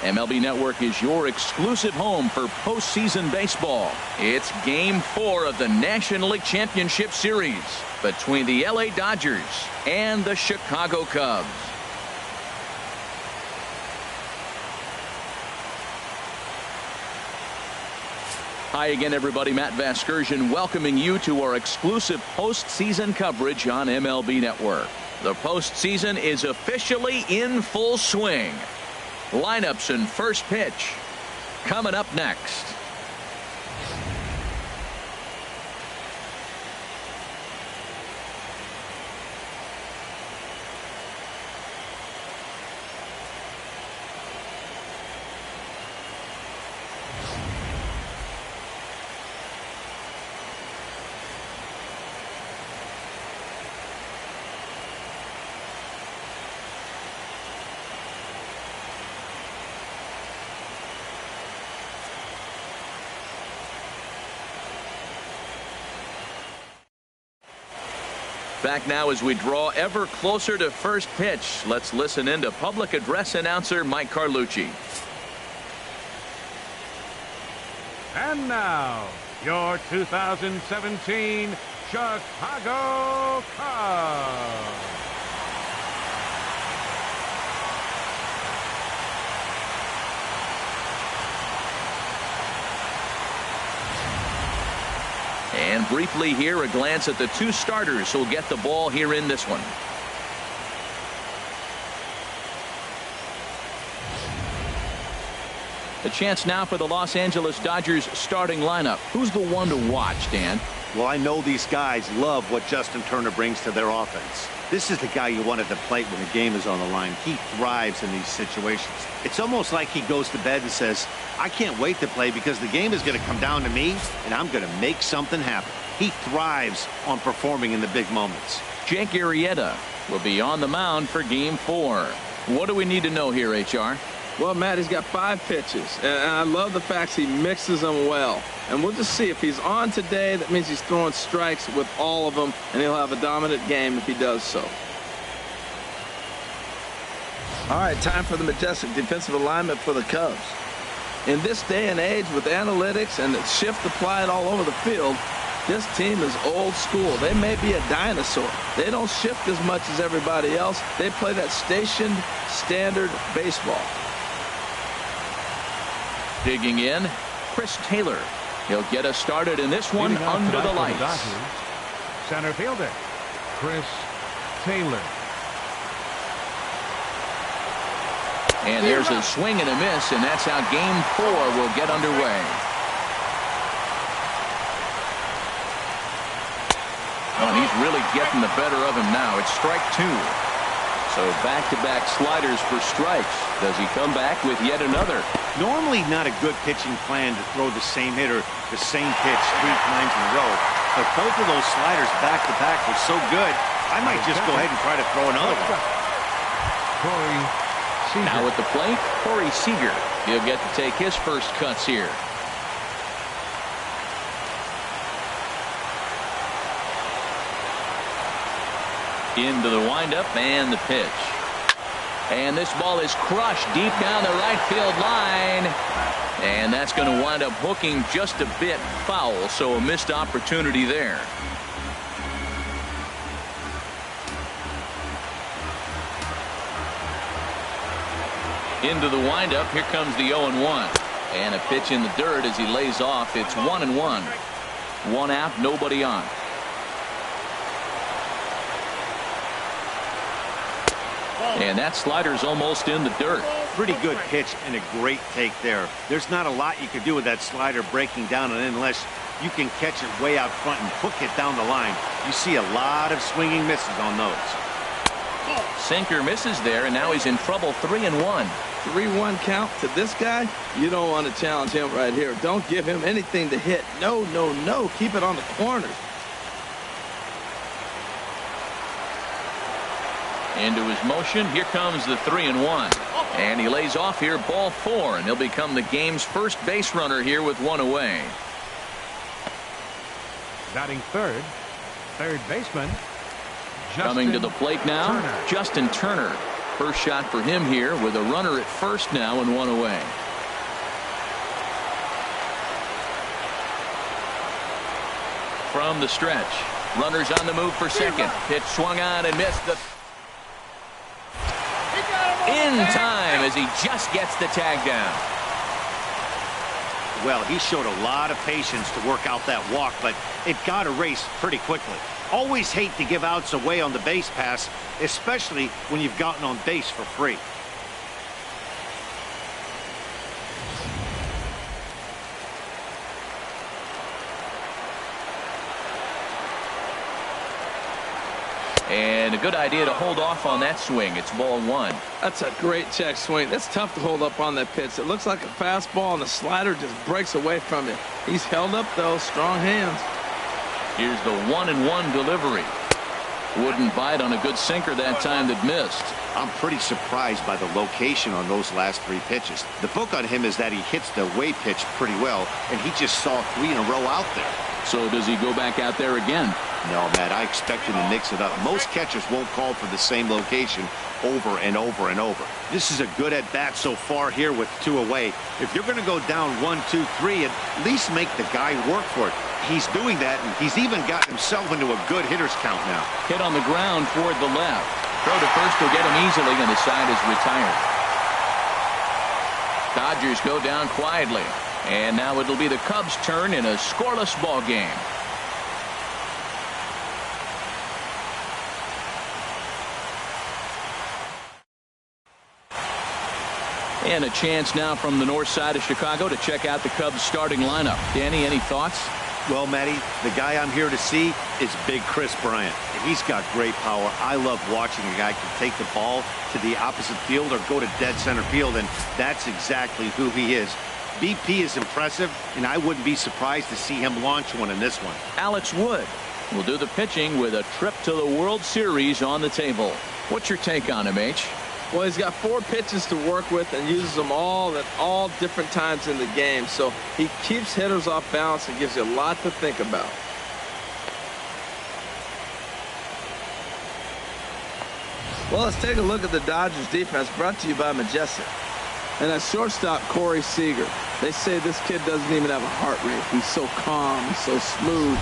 MLB Network is your exclusive home for postseason baseball. It's Game 4 of the National League Championship Series between the LA Dodgers and the Chicago Cubs. Hi again, everybody. Matt Vasgersian welcoming you to our exclusive postseason coverage on MLB Network. The postseason is officially in full swing. Lineups and first pitch coming up next. Back now as we draw ever closer to first pitch. Let's listen in to public address announcer Mike Carlucci. And now, your 2017 Chicago Cubs. And briefly here, a glance at the two starters who'll get the ball here in this one. A chance now for the Los Angeles Dodgers starting lineup. Who's the one to watch, Dan? Well, I know these guys love what Justin Turner brings to their offense. This is the guy you want at the plate when the game is on the line. He thrives in these situations. It's almost like he goes to bed and says, I can't wait to play because the game is going to come down to me and I'm going to make something happen. He thrives on performing in the big moments. Jake Arrieta will be on the mound for Game 4. What do we need to know here, HR? Well, Matt, he's got 5 pitches, and I love the fact he mixes them well. And we'll just see if he's on today. That means he's throwing strikes with all of them, and he'll have a dominant game if he does so. All right, time for the majestic defensive alignment for the Cubs. In this day and age with analytics and the shift applied all over the field, this team is old school. They may be a dinosaur. They don't shift as much as everybody else. They play that stationed, standard baseball. Digging in, Chris Taylor. He'll get us started in this one under the lights. Center fielder, Chris Taylor. And there's a swing and a miss, and that's how Game 4 will get underway. Oh, and he's really getting the better of him now. It's strike 2. So back-to-back sliders for strikes. Does he come back with yet another? Normally not a good pitching plan to throw the same hitter the same pitch 3 times in a row. But both of those sliders back-to-back were so good, I might just go ahead and try to throw another one. Now at the plate, Corey Seager. He'll get to take his first cuts here. Into the windup and the pitch. And this ball is crushed deep down the right field line. And that's going to wind up hooking just a bit foul, so a missed opportunity there. Into the windup. Here comes the 0-1. And a pitch in the dirt as he lays off. It's 1-1. 1 out, nobody on. And that slider's almost in the dirt. Pretty good pitch and a great take there. There's not a lot you could do with that slider breaking down, and unless you can catch it way out front and hook it down the line, you see a lot of swinging misses on those. Sinker misses there, and now he's in trouble. 3-1. 3-1 count to this guy. You don't want to challenge him right here. Don't give him anything to hit. No, no, no. Keep it on the corners. Into his motion. Here comes the 3-1. And he lays off here, ball 4, and he'll become the game's first base runner here with 1 away. Batting third baseman. Coming to the plate now, Justin Turner. First shot for him here with a runner at first now and one away. From the stretch, runners on the move for second. Pitch swung on and missed. In time as he just gets the tag down. Well, he showed a lot of patience to work out that walk, but it got erased pretty quickly. Always hate to give outs away on the base pass, especially when you've gotten on base for free. And a good idea to hold off on that swing. It's ball one. That's a great check swing. It's tough to hold up on that pitch. It looks like a fastball, and the slider just breaks away from it. He's held up, though. Strong hands. Here's the 1-1 delivery. Wouldn't bite on a good sinker that time that missed. I'm pretty surprised by the location on those last three pitches. The book on him is that he hits the away pitch pretty well, and he just saw 3 in a row out there. So does he go back out there again? No, Matt, I expect him to mix it up. Most catchers won't call for the same location over and over and over. This is a good at-bat so far here with 2 away. If you're going to go down 1, 2, 3, at least make the guy work for it. He's doing that, and he's even got himself into a good hitter's count now. Hit on the ground toward the left. Throw to first will get him easily, and the side is retired. Dodgers go down quietly. And now it'll be the Cubs' turn in a scoreless ball game. And a chance now from the north side of Chicago to check out the Cubs' starting lineup. Danny, any thoughts? Well, Matty, the guy I'm here to see is Big Chris Bryant. He's got great power. I love watching a guy can take the ball to the opposite field or go to dead center field, and that's exactly who he is. BP is impressive, and I wouldn't be surprised to see him launch one in this one. Alex Wood will do the pitching with a trip to the World Series on the table. What's your take on him, H? Well, he's got 4 pitches to work with and uses them all at all different times in the game. So he keeps hitters off balance and gives you a lot to think about. Well, let's take a look at the Dodgers defense, brought to you by Majestic. And at shortstop, Corey Seager. They say this kid doesn't even have a heart rate. He's so calm, he's so smooth,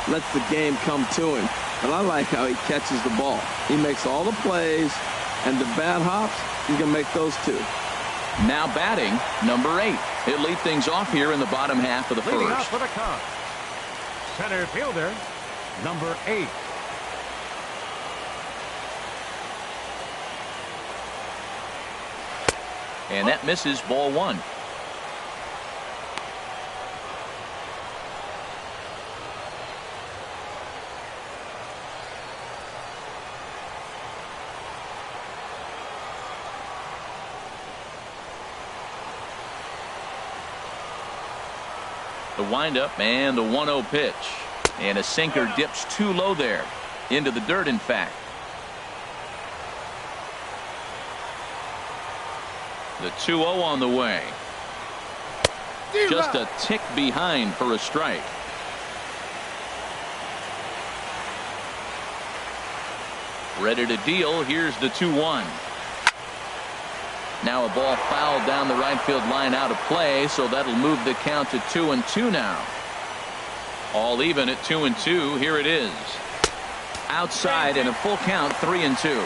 lets the game come to him. And I like how he catches the ball. He makes all the plays, and the bad hops, he's going to make those too. Now batting, number 8. He'll lead things off here in the bottom half of the Leading first. off for the Cubs, center fielder, number 8. And that misses ball one. The windup and the 1-0 pitch. And a sinker dips too low there. Into the dirt, in fact. The 2-0 on the way. Just a tick behind for a strike. Ready to deal. Here's the 2-1. Now a ball fouled down the right field line out of play, so that'll move the count to 2-2 now. All even at 2-2. Here it is. Outside in a full count, 3-2.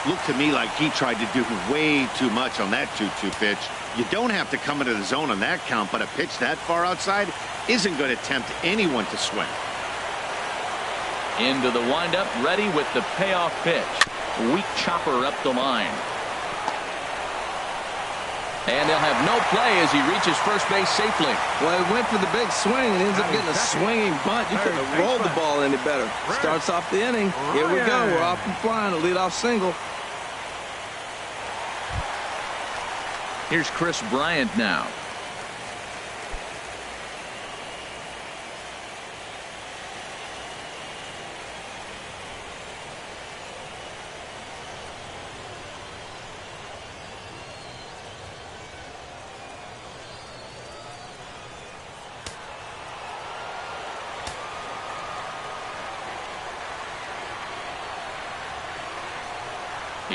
Looked to me like he tried to do way too much on that 2-2 pitch. You don't have to come into the zone on that count, but a pitch that far outside isn't going to tempt anyone to swing. Into the windup, ready with the payoff pitch. Weak chopper up the line. And they'll have no play as he reaches first base safely. Well, he went for the big swing and ends up getting a swinging bunt. You couldn't have rolled the ball any better. Starts off the inning. Here we go. We're off and flying. A leadoff single. Here's Chris Bryant now.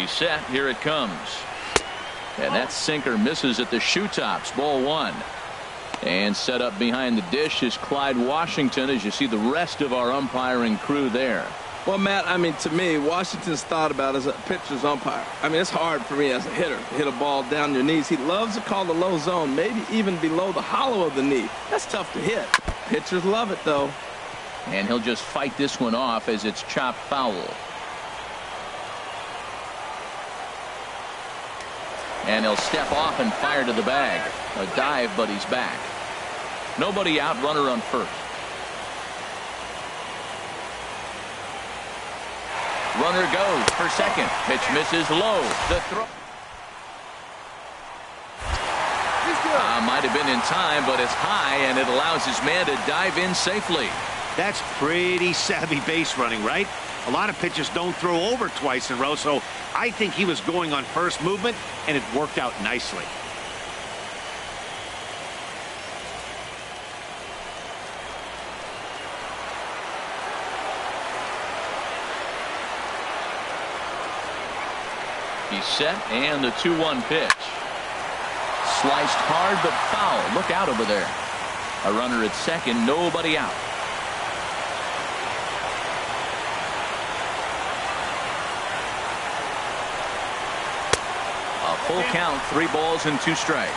He's set. Here it comes. And that sinker misses at the shoe tops. Ball 1. And set up behind the dish is Clyde Washington, as you see the rest of our umpiring crew there. Well, Matt, I mean, to me, Washington's thought about as a pitcher's umpire. I mean, it's hard for me as a hitter to hit a ball down your knees. He loves to call the low zone, maybe even below the hollow of the knee. That's tough to hit. Pitchers love it, though. And he'll just fight this one off as it's chopped foul. And he'll step off and fire to the bag. A dive, but he's back. Nobody out, runner on first. Runner goes for second. Pitch misses low. The throw. Might have been in time, but it's high, and it allows his man to dive in safely. That's pretty savvy base running, right? A lot of pitchers don't throw over twice in a row, so I think he was going on first movement, and it worked out nicely. He's set, and the 2-1 pitch. Sliced hard, but foul. Look out over there. A runner at second, nobody out. A full count, 3 balls and 2 strikes.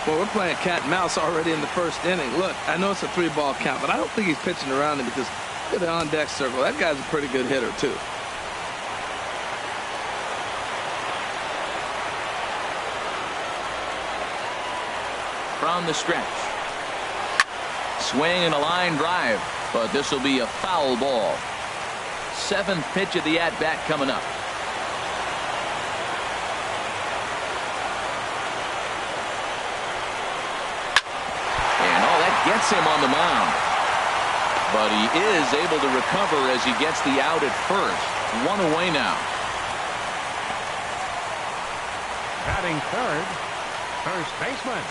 Well, we're playing cat and mouse already in the first inning. Look, I know it's a 3-ball count, but I don't think he's pitching around it because look at the on-deck circle. That guy's a pretty good hitter, too. From the stretch. Swing and a line drive, but this will be a foul ball. 7th pitch of the at-bat coming up. And all that gets him on the mound. But he is able to recover as he gets the out at first. 1 away now. Batting third, first baseman,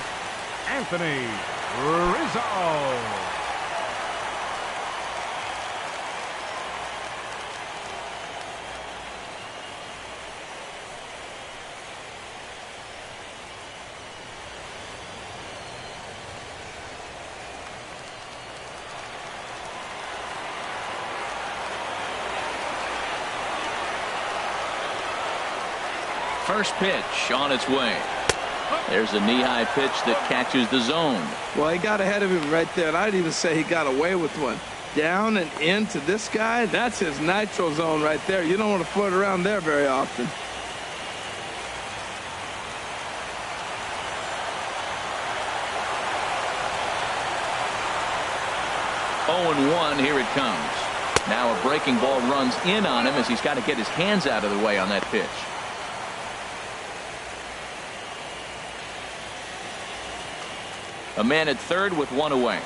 Anthony Rizzo. First pitch on its way. There's a knee-high pitch that catches the zone. Well, he got ahead of him right there, and I'd even say he got away with one. Down and into this guy, that's his nitro zone right there. You don't want to float around there very often. Oh, 1, here it comes. Now a breaking ball runs in on him as he's got to get his hands out of the way on that pitch. A man at third with 1 away.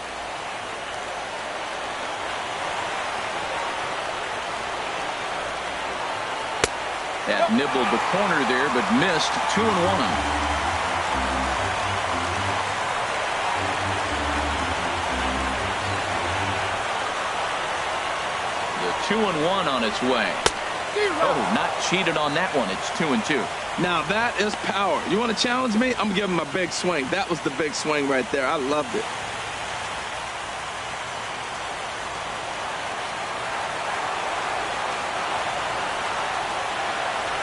That nibbled the corner there, but missed. 2-1. The 2-1 on its way. Oh, not cheated on that one. It's 2-2. Now that is power. You want to challenge me? I'm giving him a big swing. That was the big swing right there. I loved it.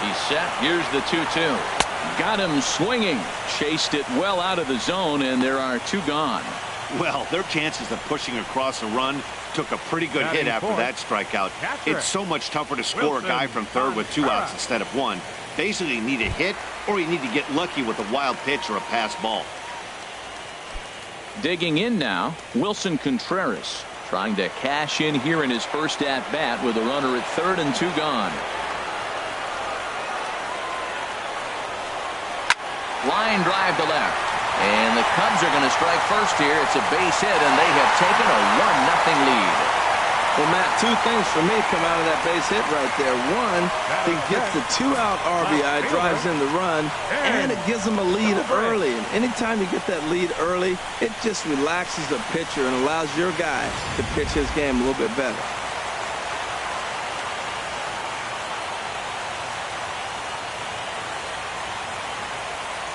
He's set. Here's the 2-2. Got him swinging. Chased it well out of the zone, and there are 2 gone. Well, their chances of pushing across a run took a pretty good hit after that strikeout. It's so much tougher to score a guy from third with 2 outs instead of 1. Basically, you need a hit, or you need to get lucky with a wild pitch or a pass ball. Digging in now, Wilson Contreras trying to cash in here in his first at-bat with a runner at third and 2 gone. Line drive to left. And the Cubs are going to strike first here. It's a base hit, and they have taken a 1-0 lead. Well, Matt, 2 things for me come out of that base hit right there. 1, he gets the 2-out RBI, drives in the run, and it gives him a lead early. And anytime you get that lead early, it just relaxes the pitcher and allows your guy to pitch his game a little bit better.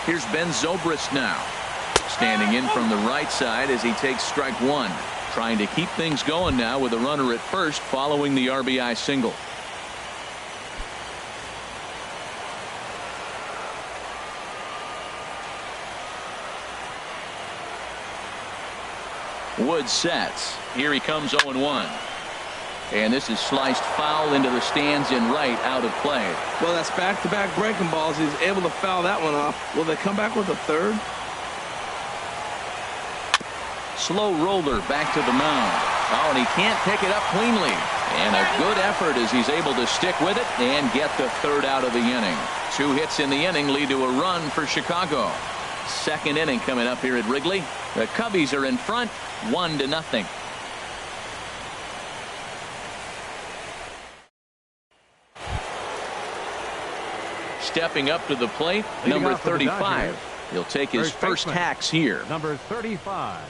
Here's Ben Zobrist now. Standing in from the right side as he takes strike one. Trying to keep things going now with a runner at first following the RBI single. Wood sets. Here he comes 0-1. And this is sliced foul into the stands in right, out of play. Well, that's back-to-back breaking balls. He's able to foul that one off. Will they come back with a third? Slow roller back to the mound. Oh, and he can't pick it up cleanly. And a good effort as he's able to stick with it and get the third out of the inning. 2 hits in the inning lead to a run for Chicago. Second inning coming up here at Wrigley. The Cubbies are in front 1-0. Stepping up to the plate, number 35. He'll take his first hacks here. Number 35.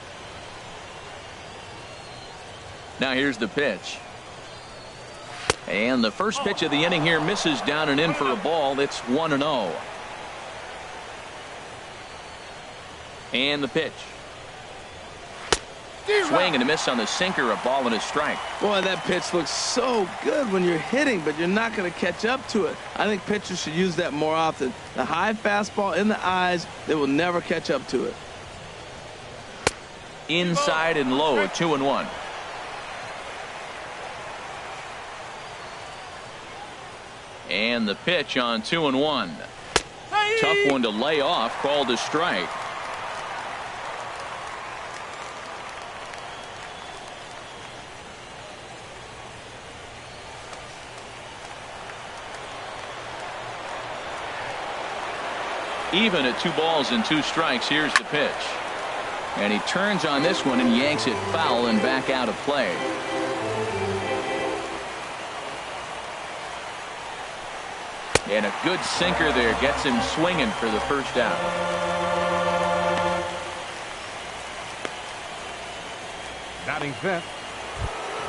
Now here's the pitch. And the first pitch of the inning here misses down and in for a ball. It's 1-0. And the pitch. Swing and a miss on the sinker, a ball and a strike. Boy, that pitch looks so good when you're hitting, but you're not going to catch up to it. I think pitchers should use that more often. The high fastball in the eyes, they will never catch up to it. Inside and low, 2-1. And the pitch on 2-1. Tough one to lay off, called a strike. Even at 2 balls and 2 strikes. Here's the pitch. And he turns on this one and yanks it foul and back out of play. And a good sinker there gets him swinging for the first out. Batting fifth,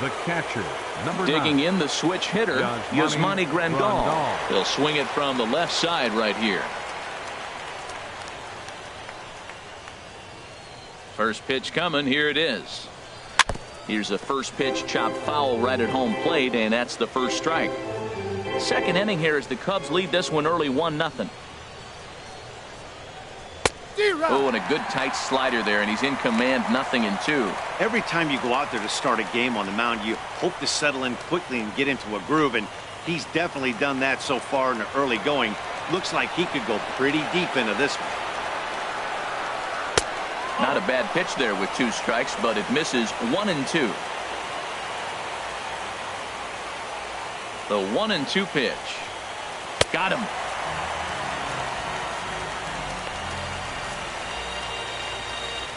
the catcher, number 9. Digging in the switch hitter, Yasmani Grandal. He'll swing it from the left side right here. First pitch coming. Here it is. Here's the first pitch, chopped foul right at home plate, and that's the first strike. Second inning here as the Cubs lead this one early 1-0. Oh, and a good tight slider there, and he's in command, 0-2. Every time you go out there to start a game on the mound, you hope to settle in quickly and get into a groove, and he's definitely done that so far in the early going. Looks like he could go pretty deep into this one. Not a bad pitch there with 2 strikes, but it misses 1-2. The 1-2 pitch. Got him.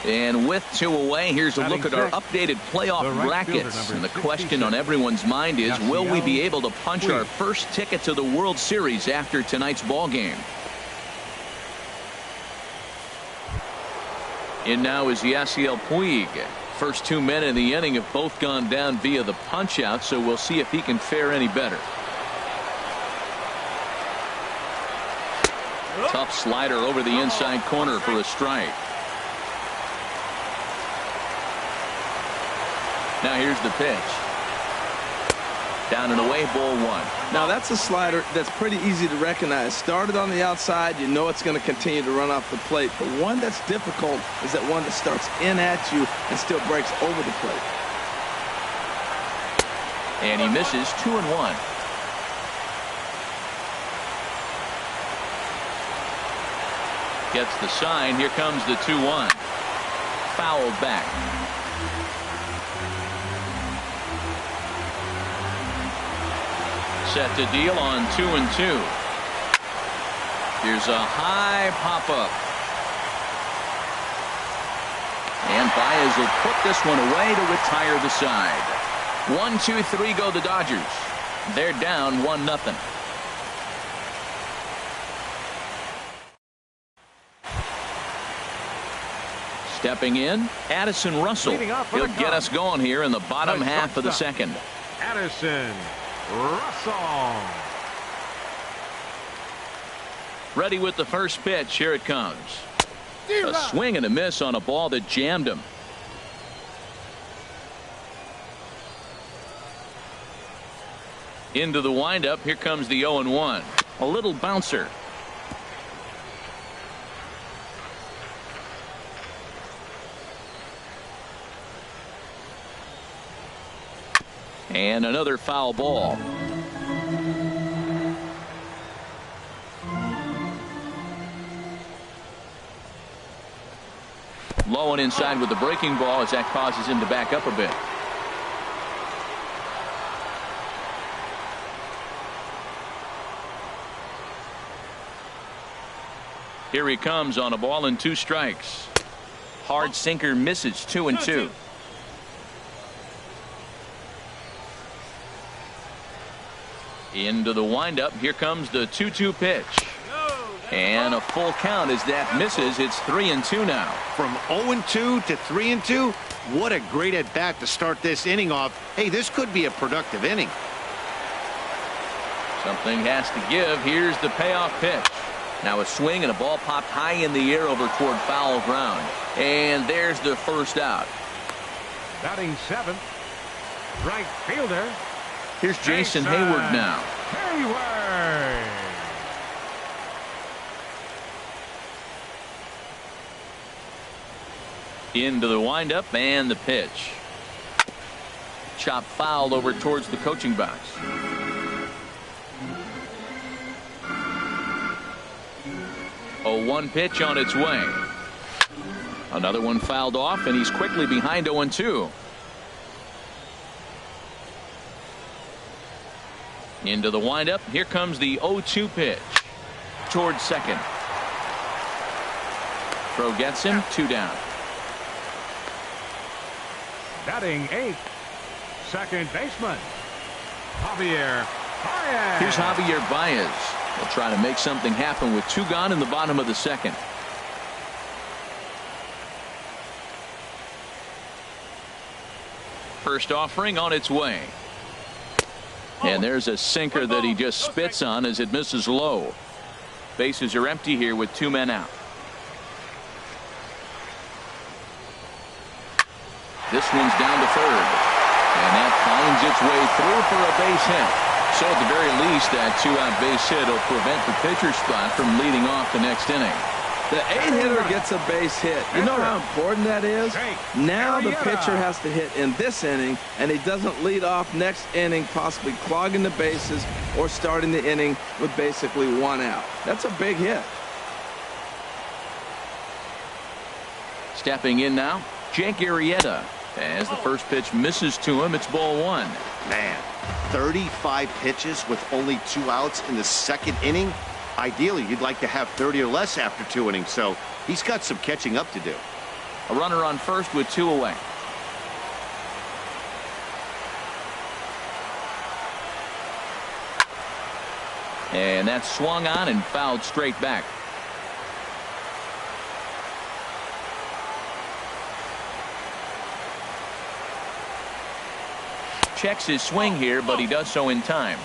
And with 2 away, here's a look at our updated playoff brackets. And the question on everyone's mind is, will we be able to punch our first ticket to the World Series after tonight's ball game? In now is Yasiel Puig. First 2 men in the inning have both gone down via the punch out, so we'll see if he can fare any better. Tough slider over the inside corner for a strike. Now here's the pitch. Down and away, ball 1. Now that's a slider that's pretty easy to recognize. Started on the outside, you know it's going to continue to run off the plate. But one that's difficult is that one that starts in at you and still breaks over the plate. And he misses 2-1. Gets the sign. Here comes the 2-1. Fouled back. Set to deal on 2-2. Here's a high pop-up. And Baez will put this one away to retire the side. 1-2-3 go the Dodgers. They're down 1-0. Stepping in, Addison Russell. He'll get us going here in the bottom half of the second. Russell Ready with the first pitch. Here it comes. A swing and a miss on a ball that jammed him. Into the windup. Here comes the 0-1. A little bouncer. And another foul ball. Low and inside with the breaking ball as that causes him to back up a bit. Here he comes on a ball and 2 strikes. Hard sinker misses. 2-2. Into the windup. Here comes the 2-2 pitch. And a full count as that misses. It's 3-2 now. From 0-2 to 3-2. What a great at bat to start this inning off. Hey, this could be a productive inning. Something has to give. Here's the payoff pitch. Now a swing and a ball popped high in the air over toward foul ground. And there's the first out. Batting 7th, right fielder. Here's Jason Hayward now. Hayward. Into the windup and the pitch. Chop foul over towards the coaching box. A 1 pitch on its way. Another one fouled off, and he's quickly behind 0-2. Into the windup. Here comes the 0-2 pitch. Towards second. Throw gets him. 2 down. Batting 8th, second baseman, Javier Baez. Here's Javier Baez. They'll try to make something happen with 2 gone in the bottom of the second. First offering on its way. And there's a sinker that he just spits on as it misses low. Bases are empty here with 2 men out. This one's down to third. And that finds its way through for a base hit. So at the very least, that 2-out base hit will prevent the pitcher spot from leading off the next inning. The 8-hitter gets a base hit. You know how important that is? Now the pitcher has to hit in this inning, and he doesn't lead off next inning, possibly clogging the bases or starting the inning with basically 1 out. That's a big hit. Stepping in now, Jake Arrieta. As the first pitch misses to him, it's ball 1. Man, 35 pitches with only 2 outs in the second inning. Ideally, you'd like to have 30 or less after 2 innings, so he's got some catching up to do. A runner on first with 2 away. And that's swung on and fouled straight back. Checks his swing here, but he does so in time.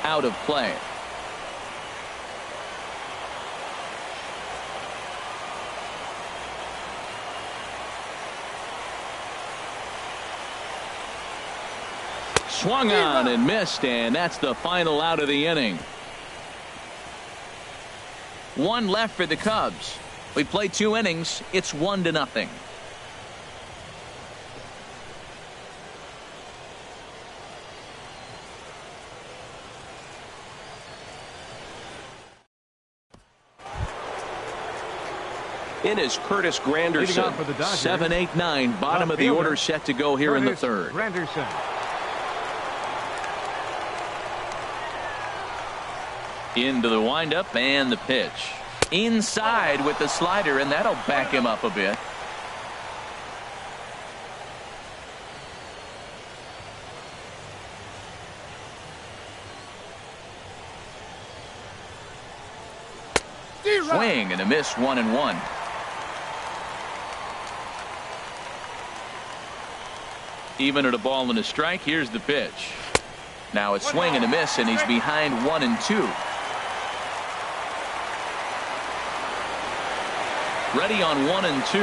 Out of play. Swung on and missed, and that's the final out of the inning. 1 left for the Cubs. We played 2 innings. It's 1-0. In is Curtis Granderson. 7, 8, 9. Bottom of the order set to go here in the third. Granderson. Into the windup and the pitch. Inside with the slider, and that'll back him up a bit. Swing and a miss, 1-1. Even at a ball and a strike, here's the pitch. Now it's swing and a miss, and he's behind 1-2. Ready on 1-2.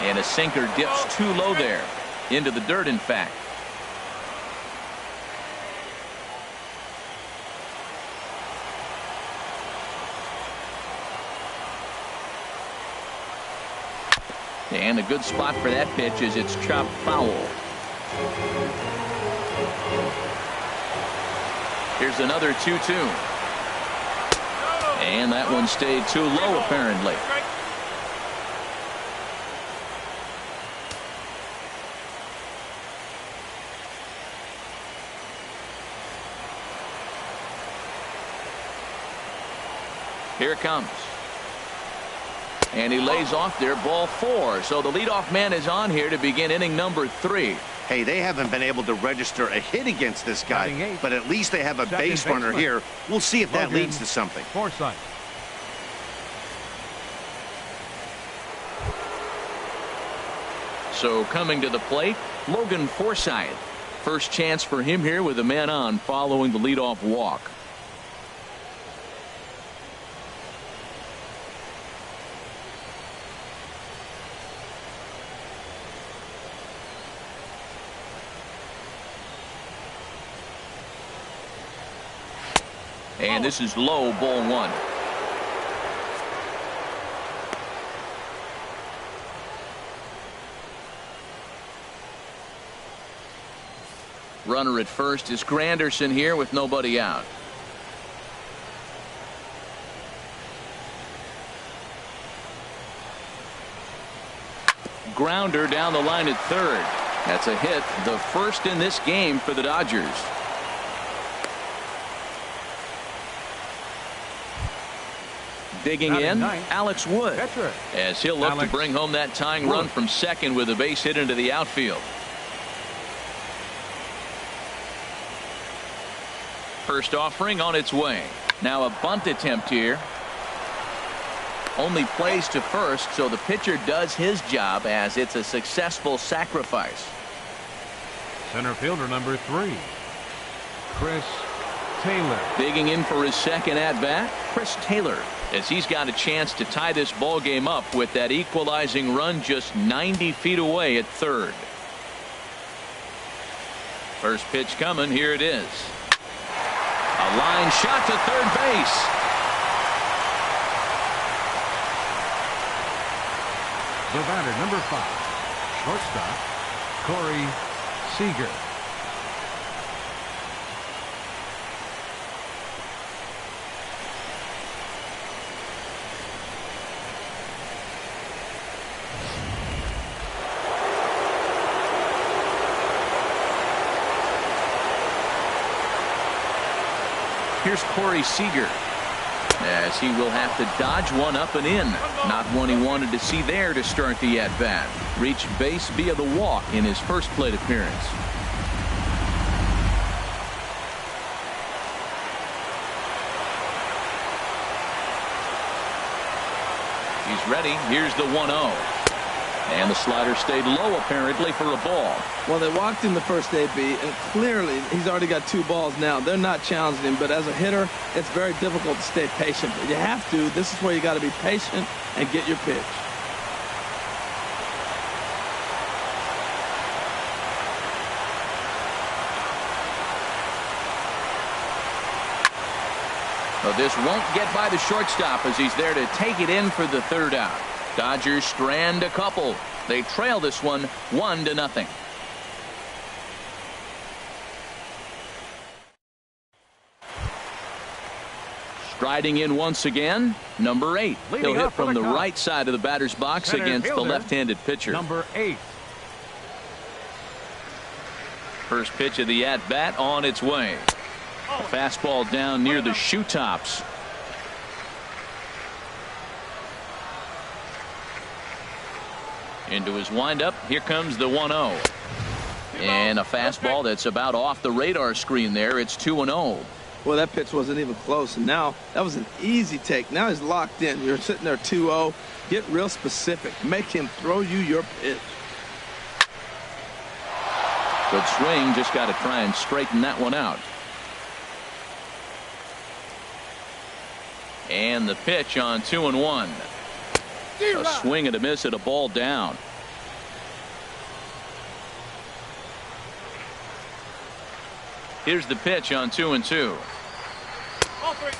And a sinker dips too low there. Into the dirt, in fact. And a good spot for that pitch as it's chopped foul. Here's another 2-2. And that one stayed too low, apparently. Here it comes. And he lays off there, ball 4. So the leadoff man is on here to begin inning number 3. Hey, they haven't been able to register a hit against this guy, but at least they have a base runner here. We'll see if that leads to something. Forsythe. So coming to the plate, Logan Forsythe. First chance for him here with a man on following the leadoff walk. And this is low, ball 1. Runner at first is Granderson here with nobody out. Grounder down the line at third. That's a hit, the first in this game for the Dodgers. Digging in, Alex Wood, as he'll look to bring home that tying run from second with a base hit into the outfield. First offering on its way. Now a bunt attempt here. Only plays to first, so the pitcher does his job as it's a successful sacrifice. Center fielder number 3, Chris Taylor. Digging in for his second at bat, Chris Taylor, as he's got a chance to tie this ball game up with that equalizing run just 90 feet away at third. First pitch coming. Here it is. A line shot to third base. The batter, number 5, shortstop, Corey Seager. Here's Corey Seager, as he will have to dodge one up and in. Not one he wanted to see there to start the at-bat. Reached base via the walk in his first plate appearance. He's ready. Here's the 1-0. And the slider stayed low, apparently, for a ball. Well, they walked him the first AB, and clearly he's already got 2 balls now. They're not challenging him, but as a hitter, it's very difficult to stay patient. But you have to. This is where you got to be patient and get your pitch. Well, this won't get by the shortstop as he's there to take it in for the third out. Dodgers strand a couple. They trail this one 1-0. Striding in once again, number 8. He'll hit from the right side of the batter's box against the left-handed pitcher. Number 8. First pitch of the at-bat on its way. A fastball down near the shoe tops. Into his windup. Here comes the 1-0. And a fastball that's about off the radar screen there. It's 2-0. Well, that pitch wasn't even close, and now that was an easy take. Now he's locked in. You're sitting there 2-0. Get real specific. Make him throw you your pitch. Good swing. Just got to try and straighten that one out. And the pitch on 2-1. A swing and a miss at a ball down. Here's the pitch on 2-2.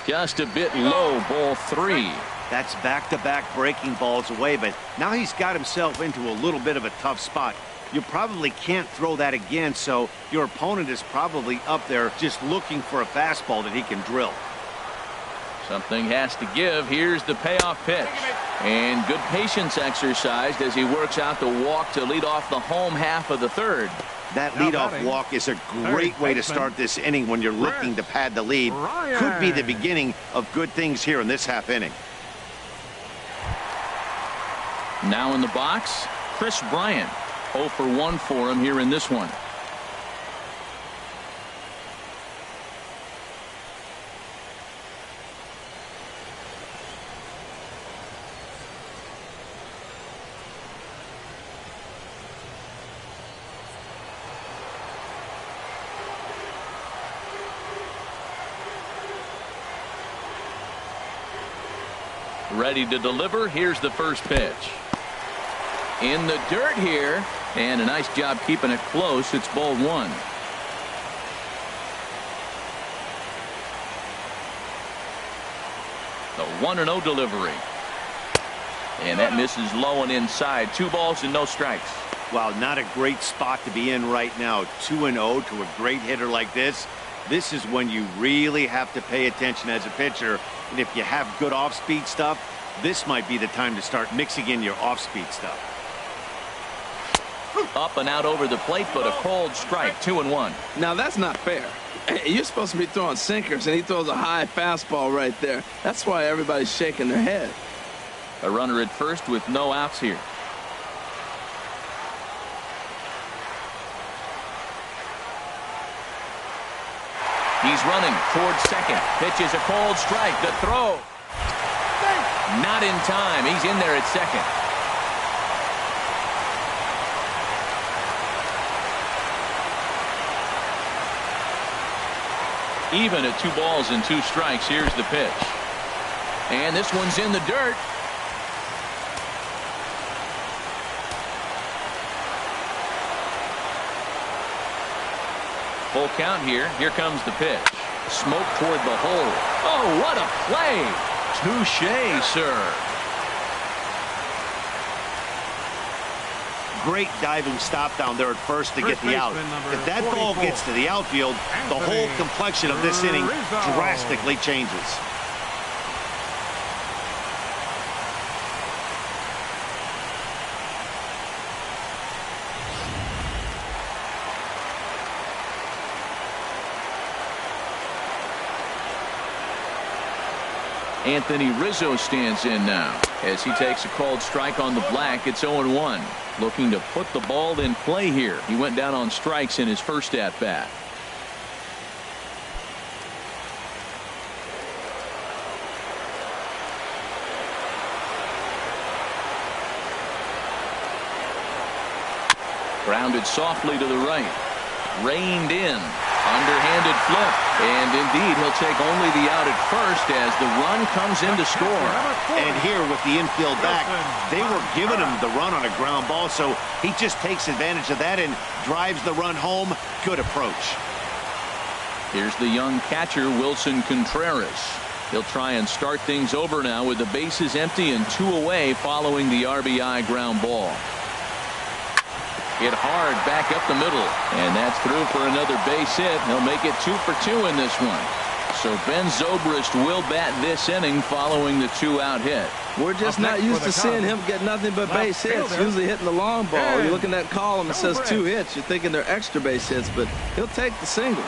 Just a bit low, ball 3. That's back-to-back breaking balls away, but now he's got himself into a little bit of a tough spot. You probably can't throw that again, so your opponent is probably up there just looking for a fastball that he can drill. Something has to give. Here's the payoff pitch. And good patience exercised as he works out the walk to lead off the home half of the third. That leadoff walk is a great way to start this inning when you're looking to pad the lead. Could be the beginning of good things here in this half inning. Now in the box, Chris Bryant. 0 for 1 for him here in this one. Ready to deliver. Here's the first pitch. In the dirt here, and a nice job keeping it close. It's ball 1. The 1-0 delivery. And that misses low and inside. 2 balls and no strikes. Wow, not a great spot to be in right now. 2-0 to a great hitter like this. This is when you really have to pay attention as a pitcher. And if you have good off-speed stuff, this might be the time to start mixing in your off-speed stuff. Up and out over the plate, but a cold strike. 2-1. Now that's not fair. You're supposed to be throwing sinkers, and he throws a high fastball right there. That's why everybody's shaking their head. A runner at first with no outs here. He's running towards second. Pitch is a cold strike. The throw. Not in time. He's in there at second. Even at 2 balls and 2 strikes. Here's the pitch. And this one's in the dirt. Full count here. Here comes the pitch. Smoke toward the hole. Oh, what a play. Touché, sir. Great diving stop down there at first to get the out. If that ball gets to the outfield, the whole complexion of this inning drastically changes. Anthony Rizzo stands in now as he takes a called strike on the black. It's 0-1. Looking to put the ball in play here. He went down on strikes in his first at bat. Grounded softly to the right. Reined in. Underhanded flip. And indeed, he'll take only the out at first as the run comes in to score. And here with the infield back, they were giving him the run on a ground ball, so he just takes advantage of that and drives the run home. Good approach. Here's the young catcher, Wilson Contreras. He'll try and start things over now with the bases empty and 2 away following the RBI ground ball. Hit hard back up the middle, and that's through for another base hit. He'll make it 2 for 2 in this one. So Ben Zobrist will bat this inning following the 2-out hit. We're just not used to seeing him get nothing but base hits. Usually hitting the long ball. You look in that column, it says 2 hits. You're thinking they're extra base hits, but he'll take the singles.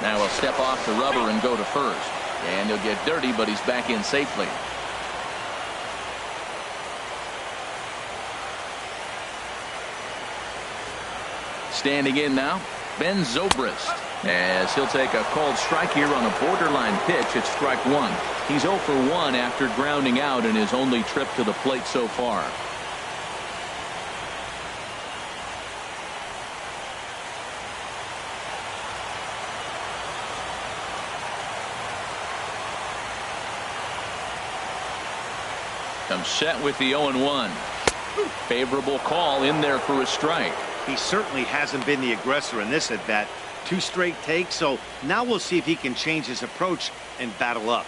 Now he'll step off the rubber and go to first. And he'll get dirty, but he's back in safely. Standing in now, Ben Zobrist, as he'll take a called strike here on a borderline pitch at strike one. He's 0 for 1 after grounding out in his only trip to the plate so far. I'm set with the 0-1. Favorable call in there for a strike. He certainly hasn't been the aggressor in this at bat. 2 straight takes, so now we'll see if he can change his approach and battle up.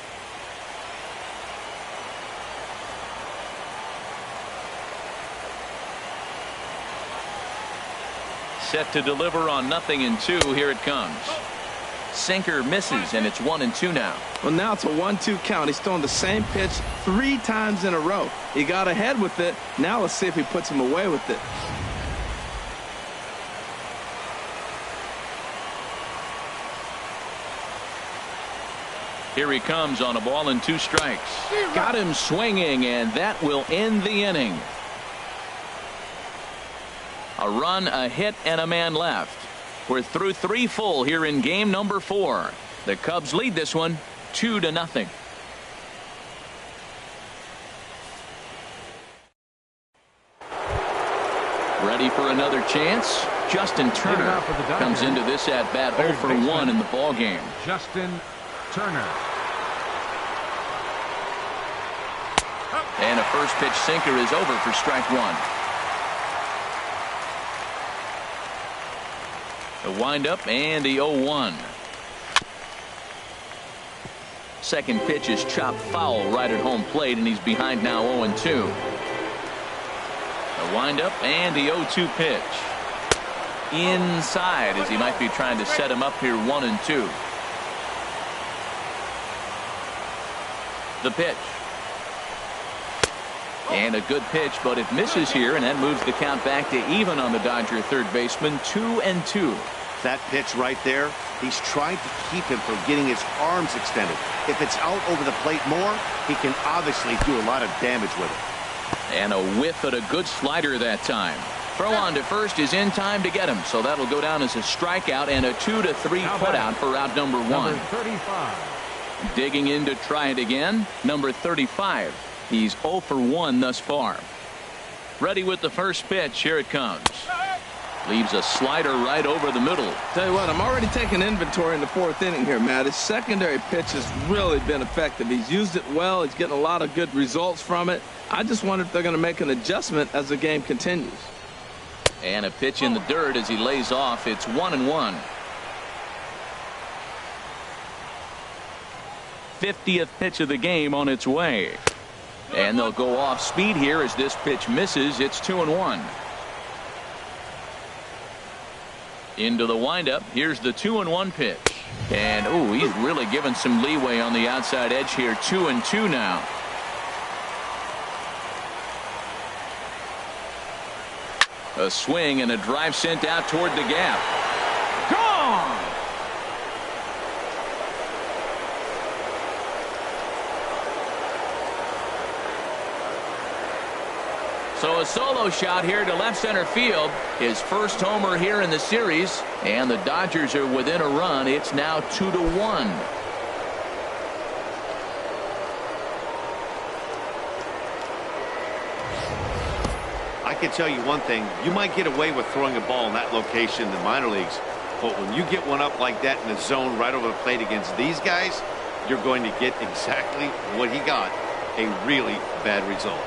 Set to deliver on 0-2. Here it comes. Sinker misses, and it's 1-2 now. Well, now it's a 1-2 count. He's throwing the same pitch 3 times in a row. He got ahead with it. Now let's see if he puts him away with it. Here he comes on a ball and 2 strikes. Got him swinging, and that will end the inning. A run, a hit, and a man left. We're through 3 full here in game number 4. The Cubs lead this one 2-0. Ready for another chance? Justin Turner comes into this at bat 0 for 1 in the ball game. Justin Turner. And a first pitch sinker is over for strike 1. The windup and the 0-1. Second pitch is chopped foul right at home plate, and he's behind now 0-2. The windup and the 0-2 pitch. Inside, as he might be trying to set him up here 1-2. The pitch. And a good pitch, but it misses here, and that moves the count back to even on the Dodger third baseman, 2-2. That pitch right there, he's trying to keep him from getting his arms extended. If it's out over the plate more, he can obviously do a lot of damage with it. And a whiff at a good slider that time. Throw on to first is in time to get him, so that'll go down as a strikeout and a 2-3 putout for out number 1. Number 35. Digging in to try it again, number 35. He's 0 for 1 thus far. Ready with the first pitch. Here it comes. Leaves a slider right over the middle. Tell you what, I'm already taking inventory in the 4th inning here, Matt. His secondary pitch has really been effective. He's used it well. He's getting a lot of good results from it. I just wonder if they're going to make an adjustment as the game continues. And a pitch in the dirt as he lays off. It's 1-1. 50th pitch of the game on its way. And they'll go off speed here as this pitch misses. It's 2-1. Into the windup. Here's the 2-1 pitch. And, ooh, he's really given some leeway on the outside edge here. 2-2 now. A swing and a drive sent out toward the gap. Gone! So a solo shot here to left center field. His first homer here in the series. And the Dodgers are within a run. It's now 2-1. I can tell you one thing. You might get away with throwing a ball in that location in the minor leagues. But when you get one up like that in the zone right over the plate against these guys, you're going to get exactly what he got. A really bad result.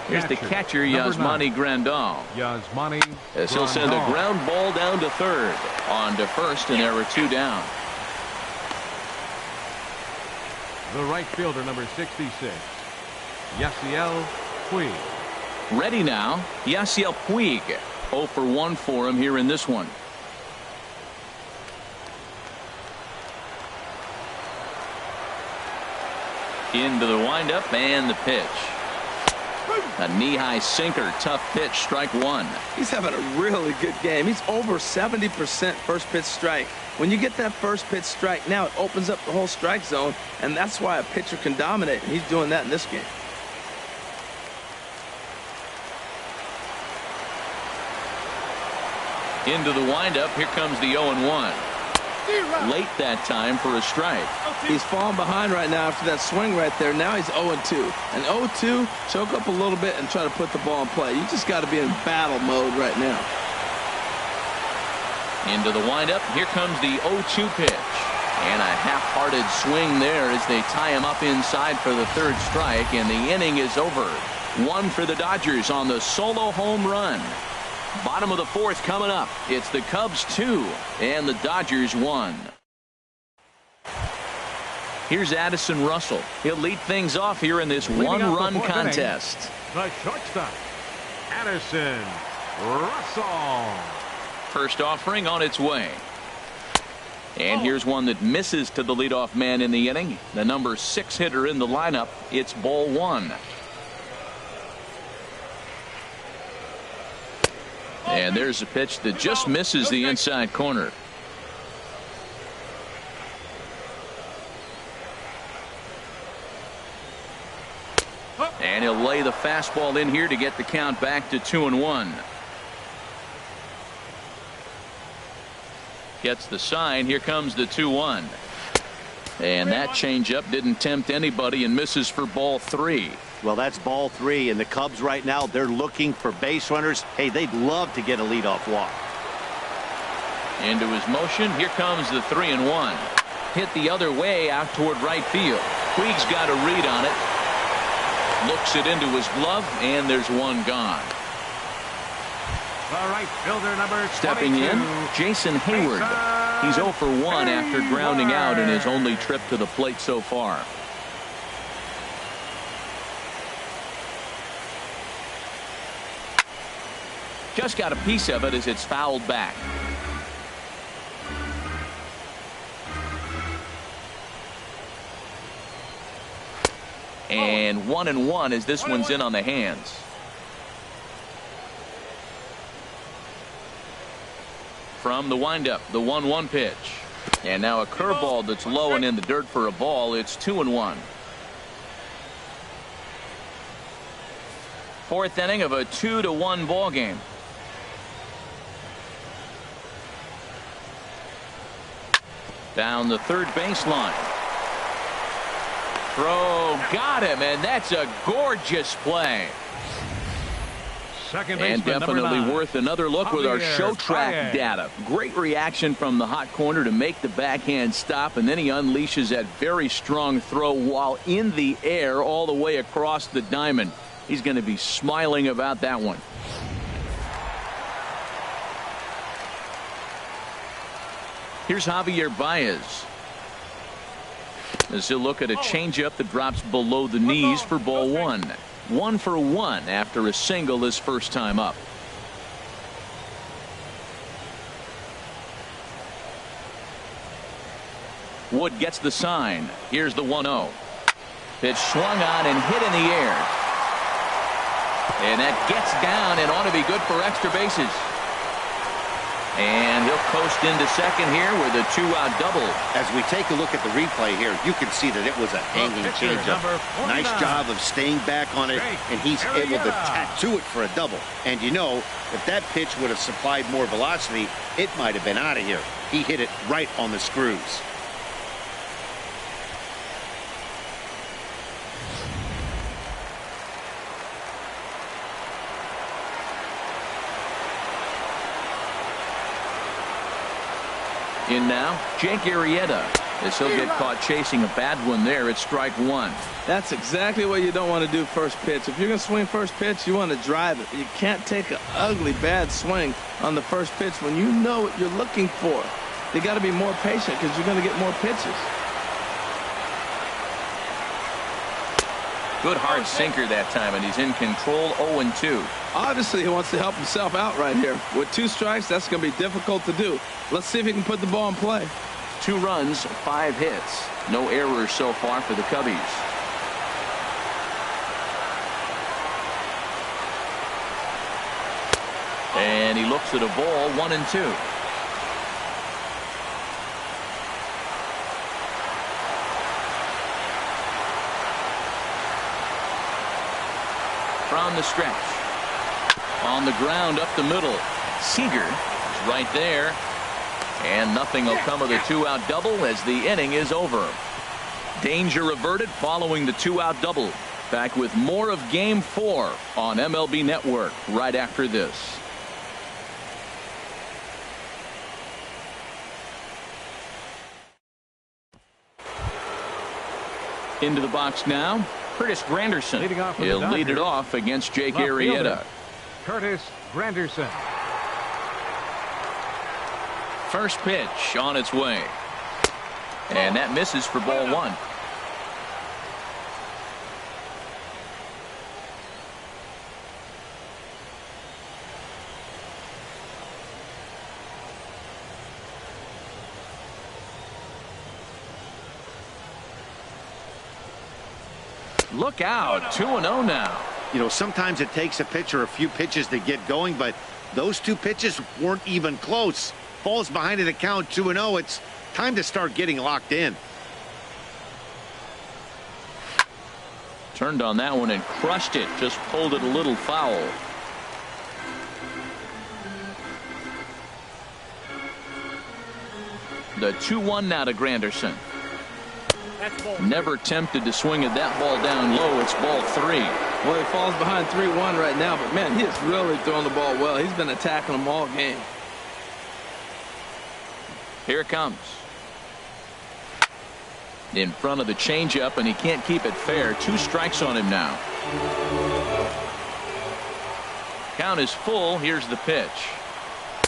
Here's the catcher, Yasmani Grandal. Yasmani As he'll send a ground ball down to third. On to first, and there are 2 down. The right fielder, number 66, Yasiel Puig. Ready now, Yasiel Puig. 0 for 1 for him here in this one. Into the windup and the pitch. A knee-high sinker, tough pitch, strike 1. He's having a really good game. He's over 70% first pitch strike. When you get that first pitch strike, now it opens up the whole strike zone, and that's why a pitcher can dominate. He's doing that in this game. Into the windup. Here comes the 0-1. Late that time for a strike. He's falling behind right now after that swing right there. Now he's 0-2. And 0-2, choke up a little bit and try to put the ball in play. You just got to be in battle mode right now. Into the windup. Here comes the 0-2 pitch. And a half-hearted swing there as they tie him up inside for the third strike. And the inning is over. One for the Dodgers on the solo home run. Bottom of the fourth coming up. It's the Cubs 2 and the Dodgers 1. Here's Addison Russell. He'll lead things off here in this one-run contest. The shortstop, Addison Russell. First offering on its way. And here's one that misses to the leadoff man in the inning. The number 6 hitter in the lineup. It's ball 1. And there's a pitch that just misses the inside corner. And he'll lay the fastball in here to get the count back to 2-1. Gets the sign. Here comes the 2-1. And that changeup didn't tempt anybody and misses for ball 3. Well, that's ball 3, and the Cubs right now, they're looking for base runners. Hey, they'd love to get a leadoff walk. Into his motion. Here comes the 3-1. Hit the other way out toward right field. Puig's got a read on it. Looks it into his glove, and there's one gone. The right fielder, number 22. Stepping in, Jason Hayward. He's 0 for 1 after grounding out in his only trip to the plate so far. Just got a piece of it as it's fouled back. And 1-1 as this one's in on the hands. From the windup, the 1-1 pitch. And now a curveball that's low and in the dirt for a ball. It's 2-1. Fourth inning of a 2-1 ball game. Down the third baseline. Throw got him, and that's a gorgeous play. Second and baseman, definitely worth another look with our show track data. Great reaction from the hot corner to make the backhand stop, and then he unleashes that very strong throw while in the air all the way across the diamond. He's going to be smiling about that one. Here's Javier Baez. As he'll look at a changeup that drops below the knees for ball 1. 1 for 1 after a single his first time up. Wood gets the sign. Here's the 1-0. Pitch swung on and hit in the air. And that gets down and ought to be good for extra bases. And he'll coast into second here with a 2-out double. As we take a look at the replay here, you can see that it was a hanging changeup. Nice job of staying back on it, and he's able to tattoo it for a double. And you know, if that pitch would have supplied more velocity, it might have been out of here. He hit it right on the screws. In now, Jake Arrieta, as he'll get caught chasing a bad one there at strike 1. That's exactly what you don't want to do first pitch. If you're going to swing first pitch, you want to drive it. You can't take an ugly, bad swing on the first pitch when you know what you're looking for. You got to be more patient because you're going to get more pitches. Good hard sinker that time, and he's in control. 0-2. Obviously, he wants to help himself out right here. With 2 strikes, that's going to be difficult to do. Let's see if he can put the ball in play. 2 runs, 5 hits. No errors so far for the Cubbies. And he looks at a ball. 1-2. From the stretch. On the ground up the middle. Seager right there. And nothing will come of the two-out double as the inning is over. Danger averted following the two-out double. Back with more of Game 4 on MLB Network right after this. Into the box now, Curtis Granderson. He'll lead it off against Jake Arrieta. Curtis Granderson. First pitch on its way. And that misses for ball one. Look out, 2-0 now. You know, sometimes it takes a pitcher a few pitches to get going, but those two pitches weren't even close. Falls behind at a count 2-0. It's time to start getting locked in. Turned on that one and crushed it. Just pulled it a little foul. The 2-1 now to Granderson. Never tempted to swing at that ball down low. It's ball 3. Well, he falls behind 3-1 right now, but man, he is really throwing the ball well. He's been attacking them all game. Here it comes. In front of the changeup, and he can't keep it fair. 2 strikes on him now. Count is full. Here's the pitch.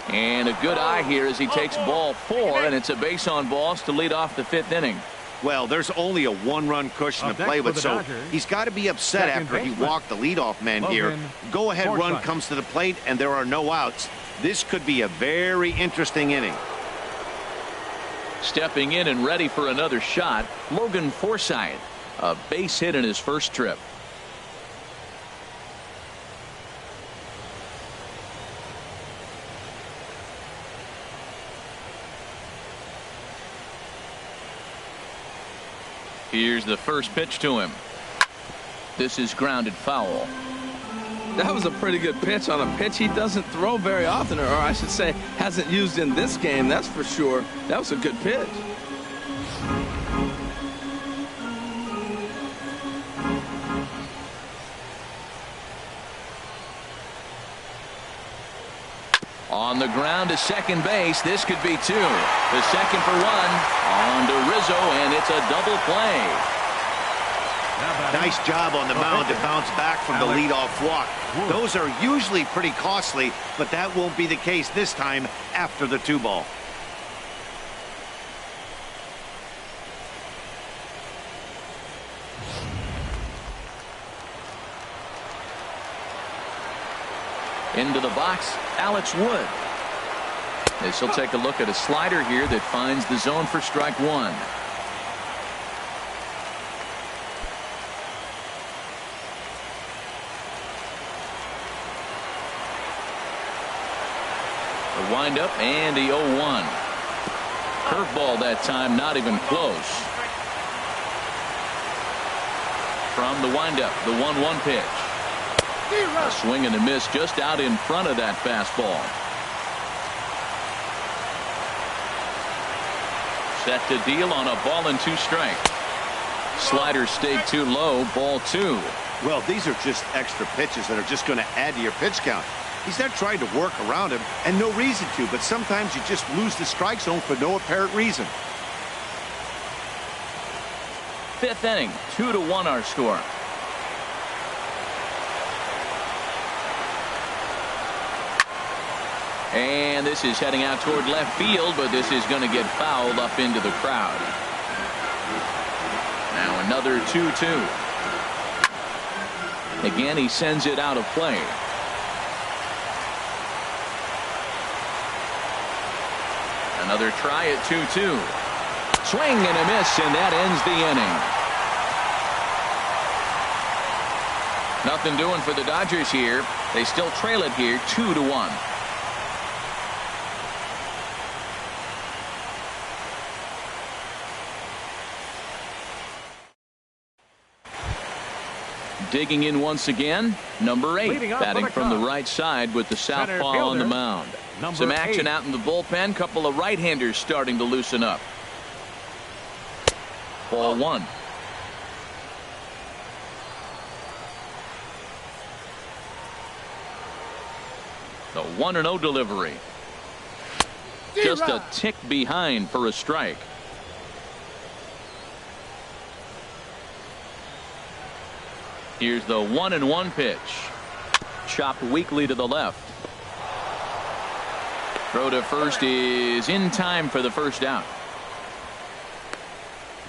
And a good eye here as he takes ball 4, and it's a base on balls to lead off the 5th inning. Well, there's only a 1-run cushion to play with, so he's got to be upset after he walked the leadoff man here. Go-ahead run comes to the plate, and there are no outs. This could be a very interesting inning. Stepping in and ready for another shot, Logan Forsythe. A base hit in his first trip. Here's the first pitch to him. This is grounded foul. That was a pretty good pitch on a pitch he doesn't throw very often, or I should say hasn't used in this game, that's for sure. That was a good pitch. On the ground to second base. This could be 2. The second for 1. On to Rizzo, and it's a double play. Nice job on the mound to bounce back from the leadoff walk. Those are usually pretty costly, but that won't be the case this time after the 2-ball. Into the box, Alex Wood. This will take a look at a slider here that finds the zone for strike 1. The windup and the 0-1. Curveball that time, not even close. From the windup, the 1-1 pitch. A swing and a miss just out in front of that fastball. Set to deal on a ball and 2 strikes. Slider stayed too low, ball 2. Well, these are just extra pitches that are just going to add to your pitch count. He's not trying to work around him, and no reason to, but sometimes you just lose the strike zone for no apparent reason. 5th inning, 2-1 our score. And this is heading out toward left field, but this is going to get fouled up into the crowd. Now another 2-2. Again, he sends it out of play. Another try at 2-2. Swing and a miss, and that ends the inning. Nothing doing for the Dodgers here. They still trail it here 2-1. Digging in once again, number 8, batting from the right side with the southpaw on the mound. Some action out in the bullpen. Couple of right-handers starting to loosen up. Ball one. The 1-0 delivery. Just a tick behind for a strike. Here's the 1-1 pitch. Chopped weakly to the left. Throw to first is in time for the first out.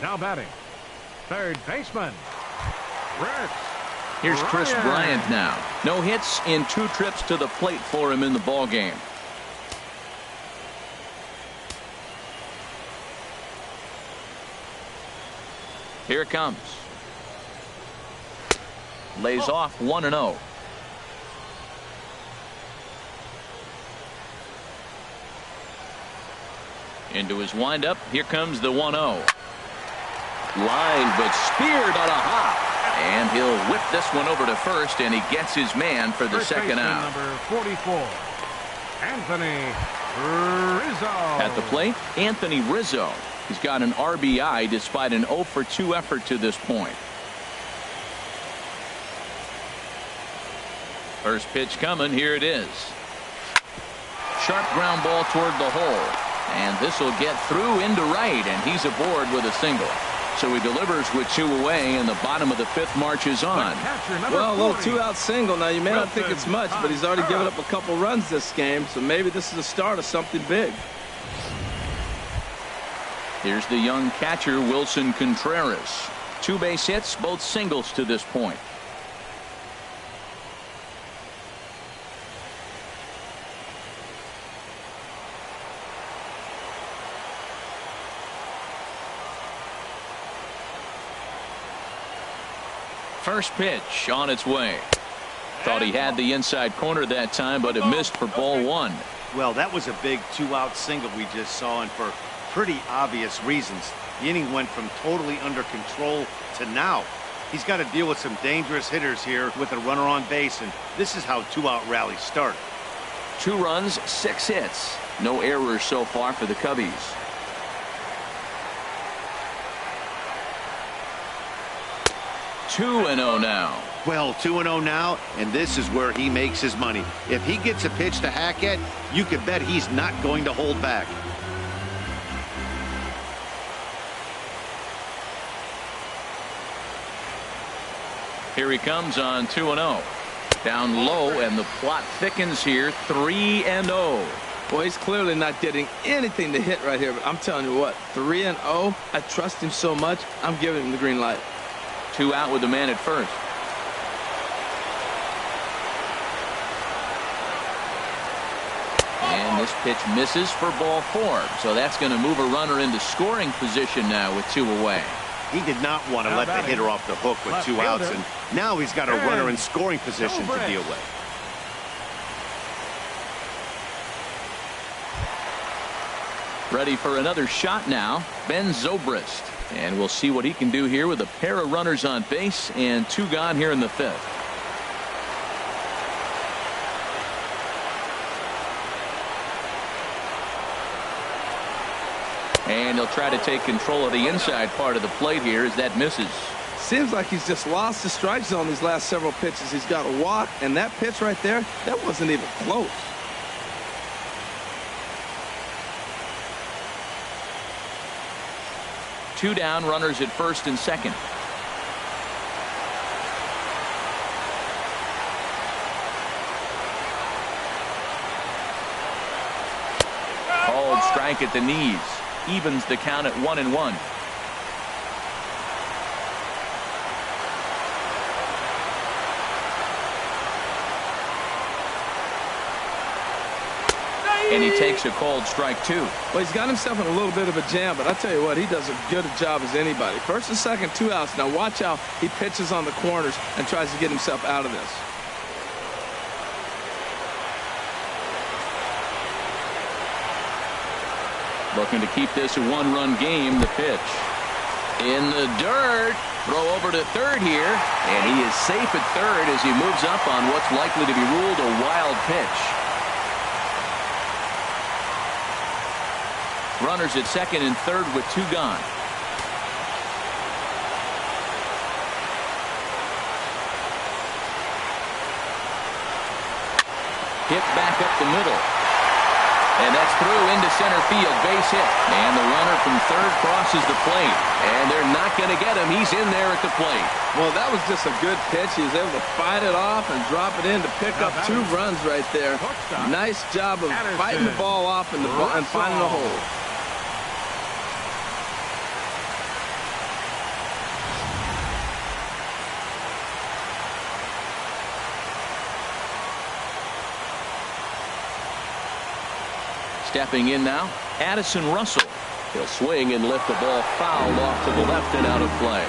Now batting, third baseman, Rex. Here's Chris Bryant now. No hits in 2 trips to the plate for him in the ball game. Here it comes. Lays off 1-0. Into his windup. Here comes the 1-0. Line, but speared on a hop. And he'll whip this one over to first, and he gets his man for the second out. Number 44, Anthony Rizzo. At the plate, Anthony Rizzo. He's got an RBI despite an 0-for-2 effort to this point. First pitch coming. Here it is. Sharp ground ball toward the hole. And this will get through into right, and he's aboard with a single. So he delivers with 2 away, and the bottom of the 5th marches on. Well, a little 2-out single. Now, you may not think it's much, but he's already given up a couple runs this game, so maybe this is the start of something big. Here's the young catcher, Wilson Contreras. 2 base hits, both singles to this point. First pitch on its way. Thought he had the inside corner that time, but it missed for ball 1. Well, that was a big 2-out single we just saw, and for pretty obvious reasons. The inning went from totally under control to now. He's got to deal with some dangerous hitters here with a runner on base, and this is how 2-out rallies start. 2 runs, 6 hits. No errors so far for the Cubbies. Two and 0 now. Well, 2-0 now, and this is where he makes his money. If he gets a pitch to hack at, you can bet he's not going to hold back. Here he comes on 2-0. Down low, and the plot thickens here. 3-0. Boy, he's clearly not getting anything to hit right here, but I'm telling you what, 3-0, I trust him so much, I'm giving him the green light. 2 out with the man at first. And this pitch misses for ball 4. So that's going to move a runner into scoring position now with 2 away. He did not want to let the hitter off the hook with 2 outs, and now he's got a runner in scoring position to deal with. Ready for another shot now, Ben Zobrist. And we'll see what he can do here with a pair of runners on base and 2 gone here in the 5th. And he'll try to take control of the inside part of the plate here as that misses. Seems like he's just lost the strike zone these last several pitches. He's got a walk, and that pitch right there, that wasn't even close. Two down, runners at first and second. Called strike at the knees. Evens the count at 1-1. And he takes a called strike 2. Well, he's got himself in a little bit of a jam, but I tell you what, he does as good a job as anybody. First and second, 2 outs. Now watch how he pitches on the corners and tries to get himself out of this. Looking to keep this a 1-run game. The pitch in the dirt. Throw over to third here, and he is safe at third as he moves up on what's likely to be ruled a wild pitch. Runners at second and third with 2 gone. Hit back up the middle. And that's through into center field. Base hit. And the runner from third crosses the plate. And they're not going to get him. He's in there at the plate. Well, that was just a good pitch. He was able to fight it off and drop it in to pick up 2 runs right there. Nice job of fighting the ball off and finding a hole. Stepping in now, Addison Russell. He'll swing and lift the ball foul off to the left and out of play.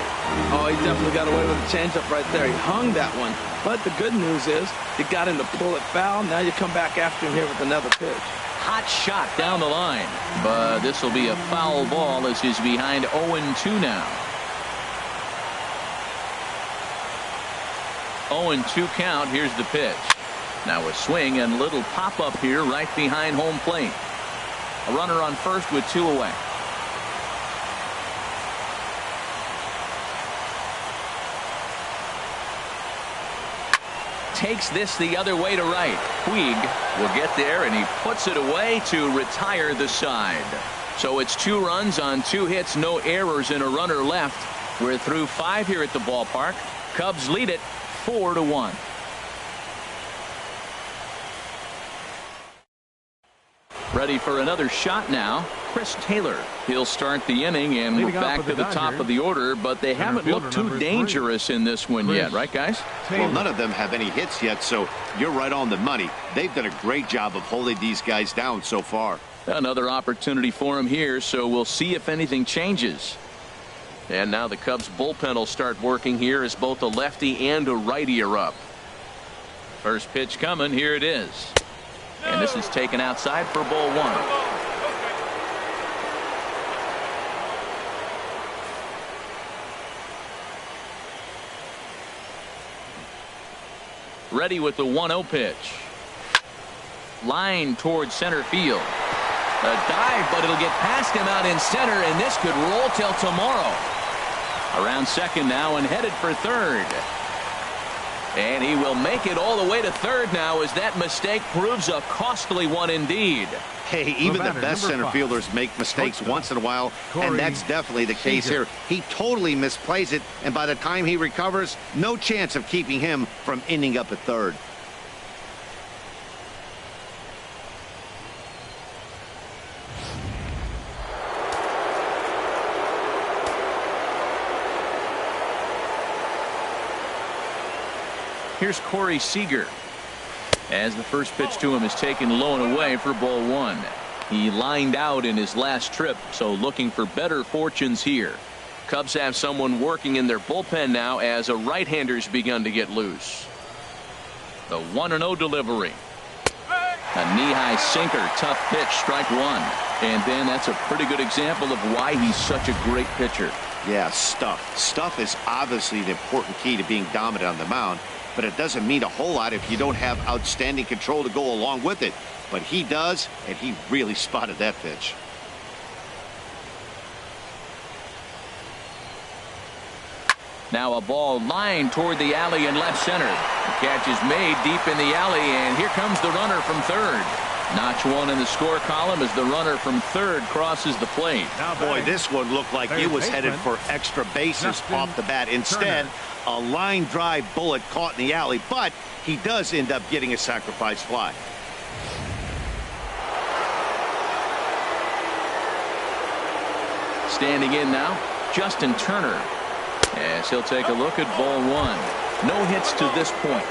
Oh, he definitely got away with the changeup right there. He hung that one. But the good news is he got him to pull it foul. Now you come back after him here with another pitch. Hot shot down the line. But this will be a foul ball as he's behind 0-2 now. 0-2 count. Here's the pitch. Now a swing and little pop up here right behind home plate. A runner on first with 2 away. Takes this the other way to right. Puig will get there and he puts it away to retire the side. So it's 2 runs on 2 hits, no errors, and a runner left. We're through 5 here at the ballpark. Cubs lead it 4-1. Ready for another shot now. Chris Taylor. He'll start the inning, and we're back to the top of the order, but they haven't looked too dangerous in this one yet, right, guys? Well, none of them have any hits yet, so you're right on the money. They've done a great job of holding these guys down so far. Another opportunity for him here, so we'll see if anything changes. And now the Cubs bullpen will start working here as both a lefty and a righty are up. First pitch coming. Here it is. And this is taken outside for ball 1. Ready with the 1-0 pitch. Line towards center field. A dive, but it'll get past him out in center, and this could roll till tomorrow. Around second now and headed for third. And he will make it all the way to third now as that mistake proves a costly one indeed. Hey, even the best center fielders make mistakes once in a while, and that's definitely the case here. He totally misplays it, and by the time he recovers, no chance of keeping him from ending up at third. Here's Corey Seager as the first pitch to him is taken low and away for ball 1. He lined out in his last trip, so looking for better fortunes here. Cubs have someone working in their bullpen now as a right-hander's begun to get loose. The 1-0 delivery. A knee-high sinker, tough pitch, strike 1. And then that's a pretty good example of why he's such a great pitcher. Yeah, stuff. Stuff is obviously the important key to being dominant on the mound. But it doesn't mean a whole lot if you don't have outstanding control to go along with it. But he does, and he really spotted that pitch. Now a ball lined toward the alley in left center. The catch is made deep in the alley, and here comes the runner from third. Notch 1 in the score column as the runner from third crosses the plate. Boy, this one looked like he was headed for extra bases off the bat. Instead, a line drive bullet caught in the alley, but he does end up getting a sacrifice fly. Standing in now, Justin Turner. As he'll take a look at ball 1. No hits to this point.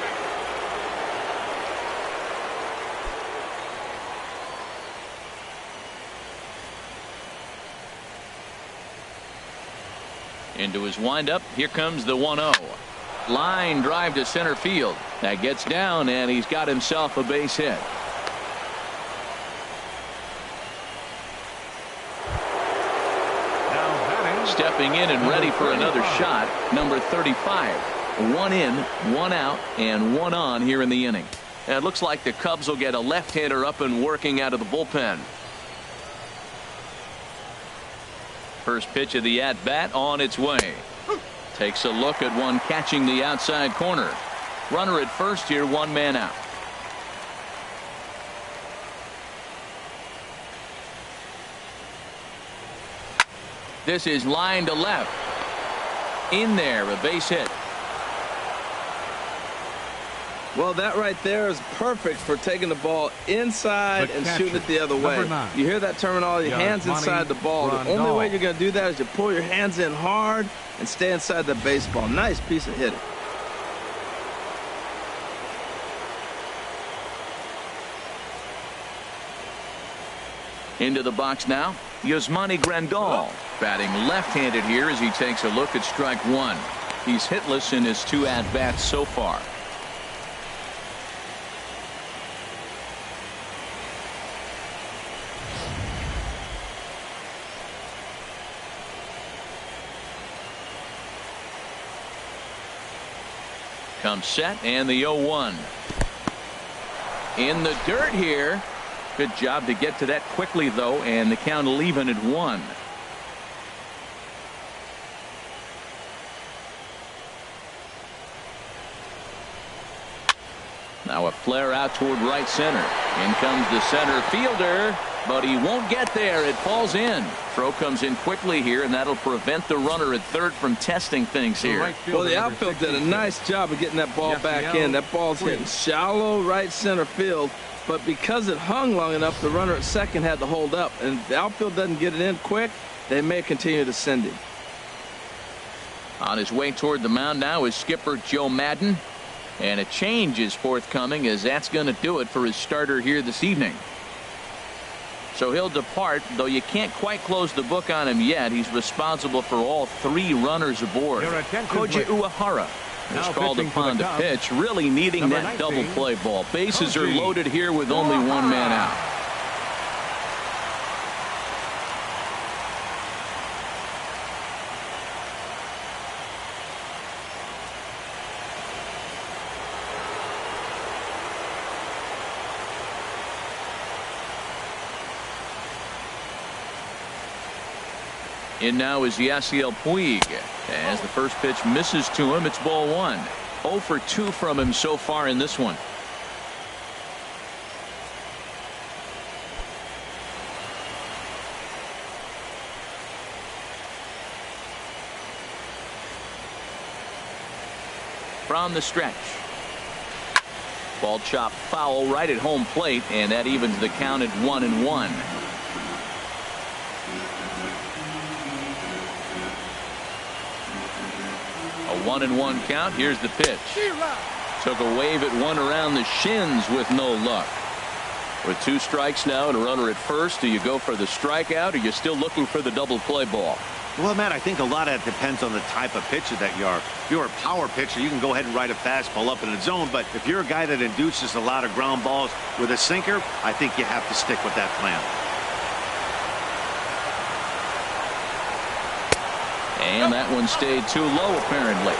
Into his windup. Here comes the 1-0. Line drive to center field. That gets down, and he's got himself a base hit. Stepping in and ready for another shot, number 35. 1 in, 1 out, and 1 on here in the inning. And it looks like the Cubs will get a left-hander up and working out of the bullpen. First pitch of the at-bat on its way. Takes a look at one catching the outside corner. Runner at first here, one man out. This is line to left. In there, a base hit. Well, that right there is perfect for taking the ball inside and shooting it the other way. You hear that terminology, hands inside the ball. The only way you're going to do that is you pull your hands in hard and stay inside the baseball. Nice piece of hitting. Into the box now, Yasmani Grandal, batting left-handed here as he takes a look at strike one. He's hitless in his 2 at-bats so far. Comes set and the 0-1. In the dirt here. Good job to get to that quickly, though, and the count will even at 1. Now a flare out toward right center. In comes the center fielder, but he won't get there. It falls in. Throw comes in quickly here, and that'll prevent the runner at third from testing things here. Well, the outfield did a nice job of getting that ball back in. That ball's hitting shallow right center field. But because it hung long enough, the runner at second had to hold up. And if the outfield doesn't get it in quick, they may continue to send him. On his way toward the mound now is skipper Joe Madden. And a change is forthcoming, as that's going to do it for his starter here this evening. So he'll depart, though you can't quite close the book on him yet. He's responsible for all 3 runners aboard. Koji Uehara is called upon to pitch, really needing that double play ball. Bases are loaded here with only 1 man out. In now is Yasiel Puig. As the first pitch misses to him, it's ball 1. 0 for 2 from him so far in this one. From the stretch. Ball chopped foul right at home plate, and that evens the count at 1-1. A 1-1 count. Here's the pitch. Took a wave at one around the shins with no luck. With 2 strikes now and a runner at first, do you go for the strikeout, or are you still looking for the double play ball? Well, Matt, I think a lot of it depends on the type of pitcher that you are. If you're a power pitcher, you can go ahead and ride a fastball up in the zone. But if you're a guy that induces a lot of ground balls with a sinker, I think you have to stick with that plan. And that one stayed too low, apparently.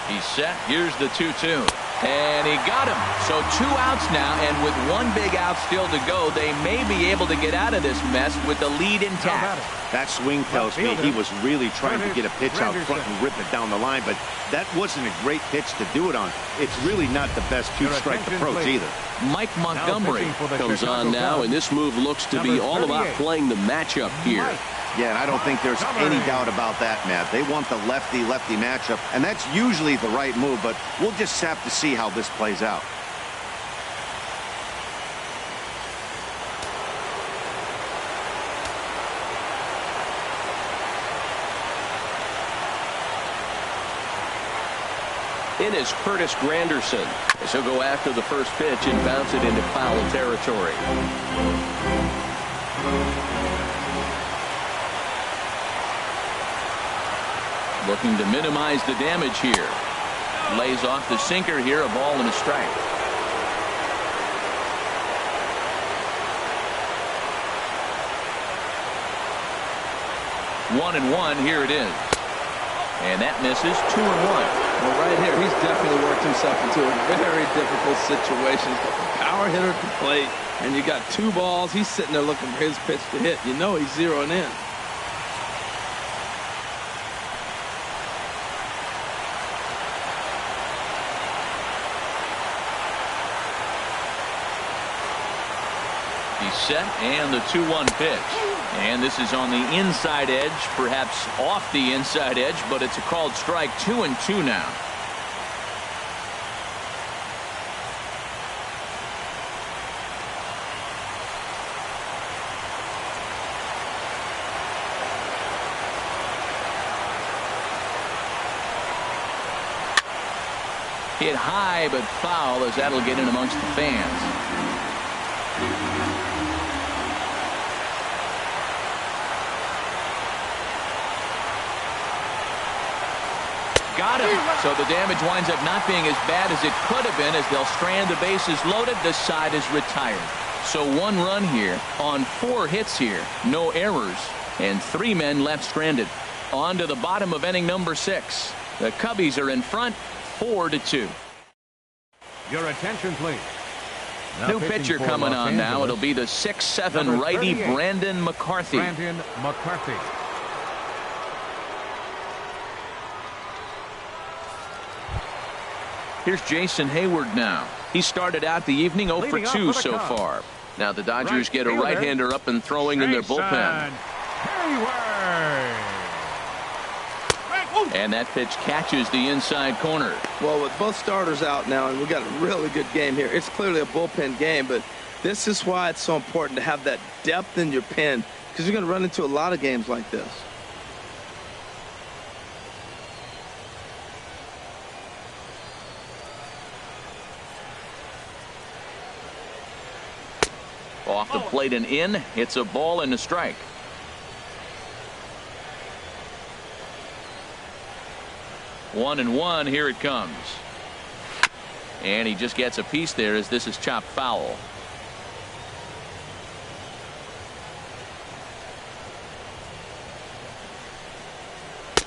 He's set. Here's the 2-2. And he got him. So 2 outs now, and with 1 big out still to go, they may be able to get out of this mess with the lead intact. That swing tells me he was really trying to get a pitch out front and rip it down the line, but that wasn't a great pitch to do it on. It's really not the best 2-strike approach either. Mike Montgomery comes on now, and this move looks to be all about playing the matchup here. Yeah, and I don't think there's any doubt about that, Matt. They want the lefty-lefty matchup, and that's usually the right move, but we'll just have to see how this plays out. In is Curtis Granderson, as he'll go after the first pitch and bounce it into foul territory. Looking to minimize the damage here. Lays off the sinker here, a ball and a strike. 1-1. Here it is. And that misses. 2-1. Well, right here, he's definitely worked himself into a very difficult situation. He's got the power hitter at the plate, and you got 2 balls. He's sitting there looking for his pitch to hit. You know he's zeroing in. He's set, and the 2-1 pitch. And this is on the inside edge, perhaps off the inside edge, but it's a called strike. 2-2 now. Hit high but foul, as that'll get in amongst the fans. Got him. So the damage winds up not being as bad as it could have been, as they'll strand the bases loaded. This side is retired. So 1 run here on 4 hits here. No errors. And 3 men left stranded. On to the bottom of inning number 6. The Cubbies are in front 4-2. Your attention, please. New pitcher coming on now. It'll be the 6'7" righty Brandon McCarthy. Here's Jason Hayward now. He started out the evening 0 for 2 so far. Now the Dodgers get a right-hander up and throwing in their bullpen. And that pitch catches the inside corner. Well, with both starters out now, and we got a really good game here. It's clearly a bullpen game, but this is why it's so important to have that depth in your pen, because you're going to run into a lot of games like this. Off the plate and in. It's a ball and a strike. One and one. Here it comes. And he just gets a piece there, as this is chopped foul.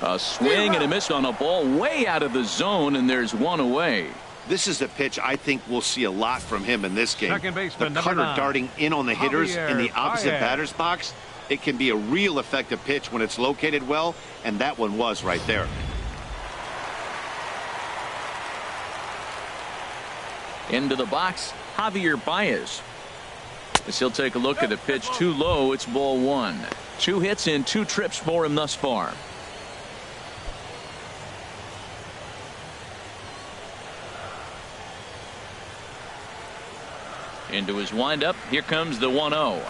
A swing and a miss on a ball way out of the zone, and there's one away. This is a pitch I think we'll see a lot from him in this game. The cutter darting in on the hitters in the opposite batter's box. It can be a real effective pitch when it's located well, and that one was right there. Into the box, Javier Baez. As he'll take a look at a pitch too low. It's ball 1. 2 hits in 2 trips for him thus far. Into his windup. Here comes the 1-0.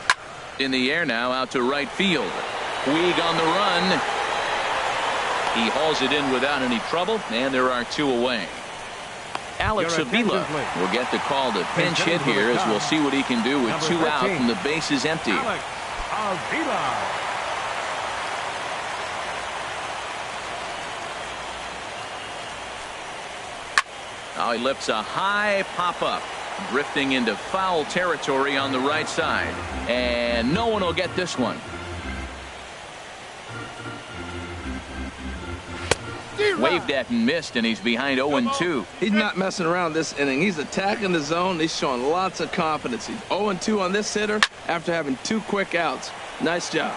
In the air now, out to right field. Puig on the run. He hauls it in without any trouble, and there are 2 away. Alex Avila will get the call to pinch hit here, as we'll see what he can do with 2 out and the bases empty. Alex Avila. Now he lifts a high pop-up, drifting into foul territory on the right side, and no one will get this one. Waved at and missed, and he's behind 0-2. He's not messing around this inning. He's attacking the zone. He's showing lots of confidence. He's 0-2 on this hitter after having 2 quick outs. Nice job.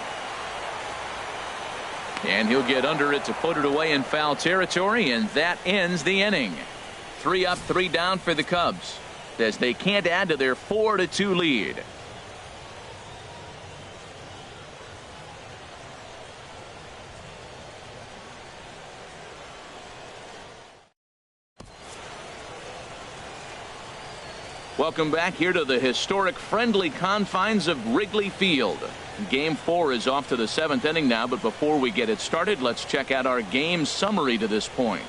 And he'll get under it to put it away in foul territory, and that ends the inning. 3 up, 3 down for the Cubs, as they can't add to their 4-2 lead. Welcome back here to the historic friendly confines of Wrigley Field. Game 4 is off to the 7th inning now, but before we get it started, let's check out our game summary to this point.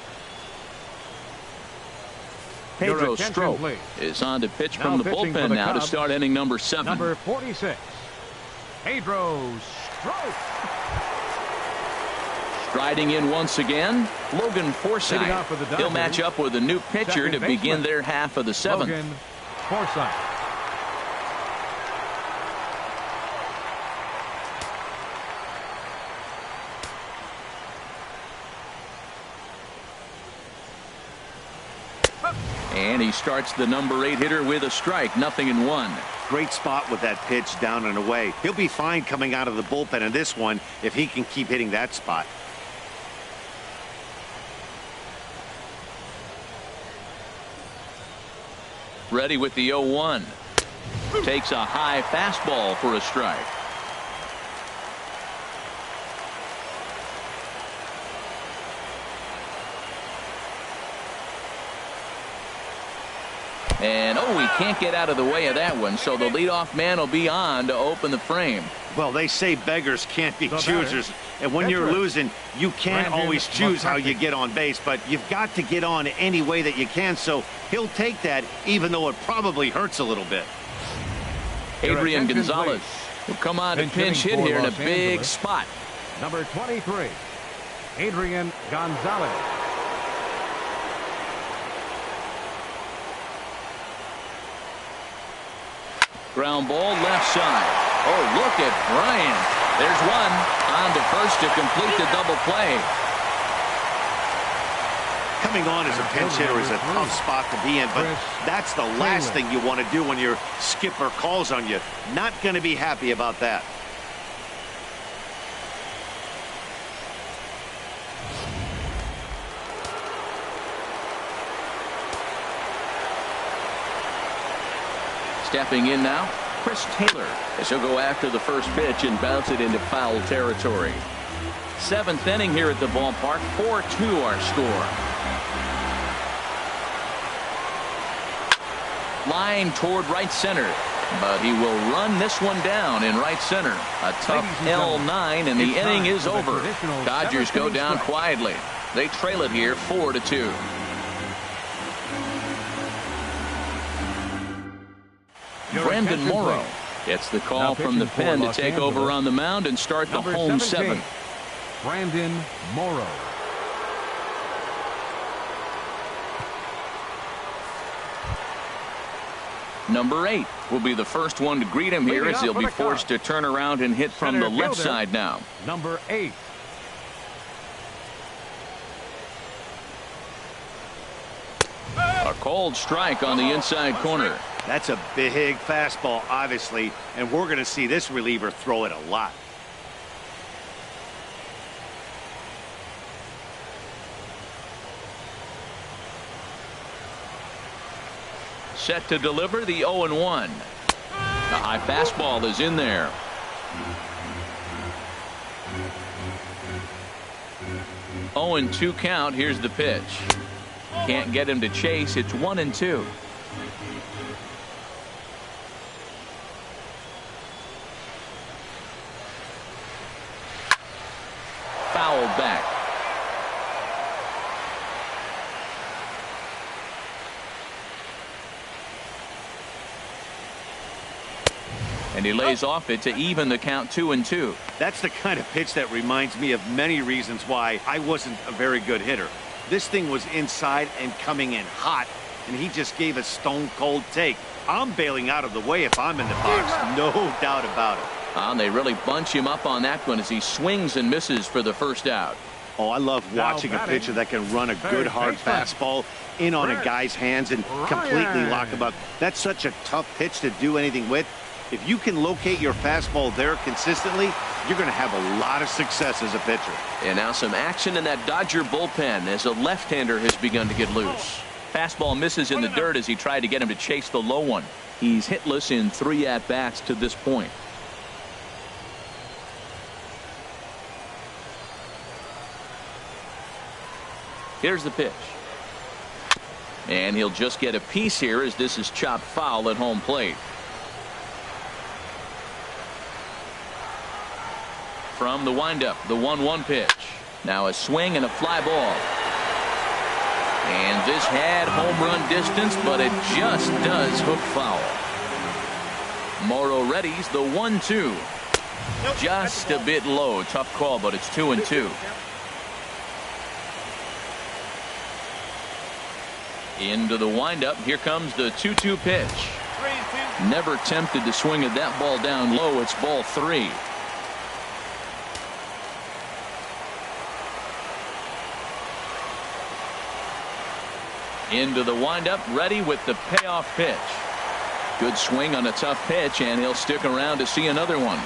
Pedro Strop is on to pitch from the bullpen now to start inning number 7. Number 46, Pedro Strop. Striding in once again, Logan Forsythe. He'll match up with a new pitcher to begin their half of the 7th. Logan Forsythe. And he starts the number 8 hitter with a strike. 0-1. Great spot with that pitch down and away. He'll be fine coming out of the bullpen in this one if he can keep hitting that spot. Ready with the 0-1. Takes a high fastball for a strike. And he can't get out of the way of that one, so the leadoff man will be on to open the frame. Well, they say beggars can't be choosers, and when you're losing, you can't always choose how you get on base, but you've got to get on any way that you can, so he'll take that, even though it probably hurts a little bit. Adrian Gonzalez will come on to pinch hit here in a big spot. Number 23, Adrian Gonzalez. Ground ball left side. Oh, look at Bryant. There's one on to first to complete the double play. Coming on as a pinch hitter is a tough spot to be in, but that's the last thing you want to do when your skipper calls on you. Not going to be happy about that. Stepping in now, Chris Taylor, as he'll go after the first pitch and bounce it into foul territory. 7th inning here at the ballpark. 4-2 our score. Line toward right center, but he will run this one down in right center. A tough L9, and the inning is over. Dodgers go down quietly. They trail it here 4-2. Brandon Morrow gets the call from the pen to take over on the mound and start the home 7th. Brandon Morrow. Number 8 will be the first one to greet him here as he'll be forced to turn around and hit from the left side now. Number 8. A cold strike on the inside corner. That's a big fastball, obviously, and we're going to see this reliever throw it a lot. Set to deliver the 0-1. The high fastball is in there. Oh, 0-2 count. Here's the pitch. Can't get him to chase. It's 1-2. Fouled back. And he lays off it to even the count 2-2. That's the kind of pitch that reminds me of many reasons why I wasn't a very good hitter. This thing was inside and coming in hot, and he just gave a stone-cold take. I'm bailing out of the way if I'm in the box, no doubt about it. And they really bunch him up on that one as he swings and misses for the first out. Oh, I love watching a pitcher that can run a good hard fastball in on a guy's hands and completely lock him up. That's such a tough pitch to do anything with. If you can locate your fastball there consistently, you're going to have a lot of success as a pitcher. And now some action in that Dodger bullpen as a left-hander has begun to get loose. Fastball misses in the dirt as he tried to get him to chase the low one. He's hitless in 3 at-bats to this point. Here's the pitch. And he'll just get a piece here as this is chopped foul at home plate. From the windup, the 1-1 pitch. Now a swing and a fly ball. And this had home run distance, but it just does hook foul. Morrow readies the 1-2. Just a bit low. Tough call, but it's 2-2. Into the windup. Here comes the 2-2 pitch. Never tempted to swing at that ball down low. It's ball 3. Into the windup, ready with the payoff pitch. Good swing on a tough pitch, and he'll stick around to see another one.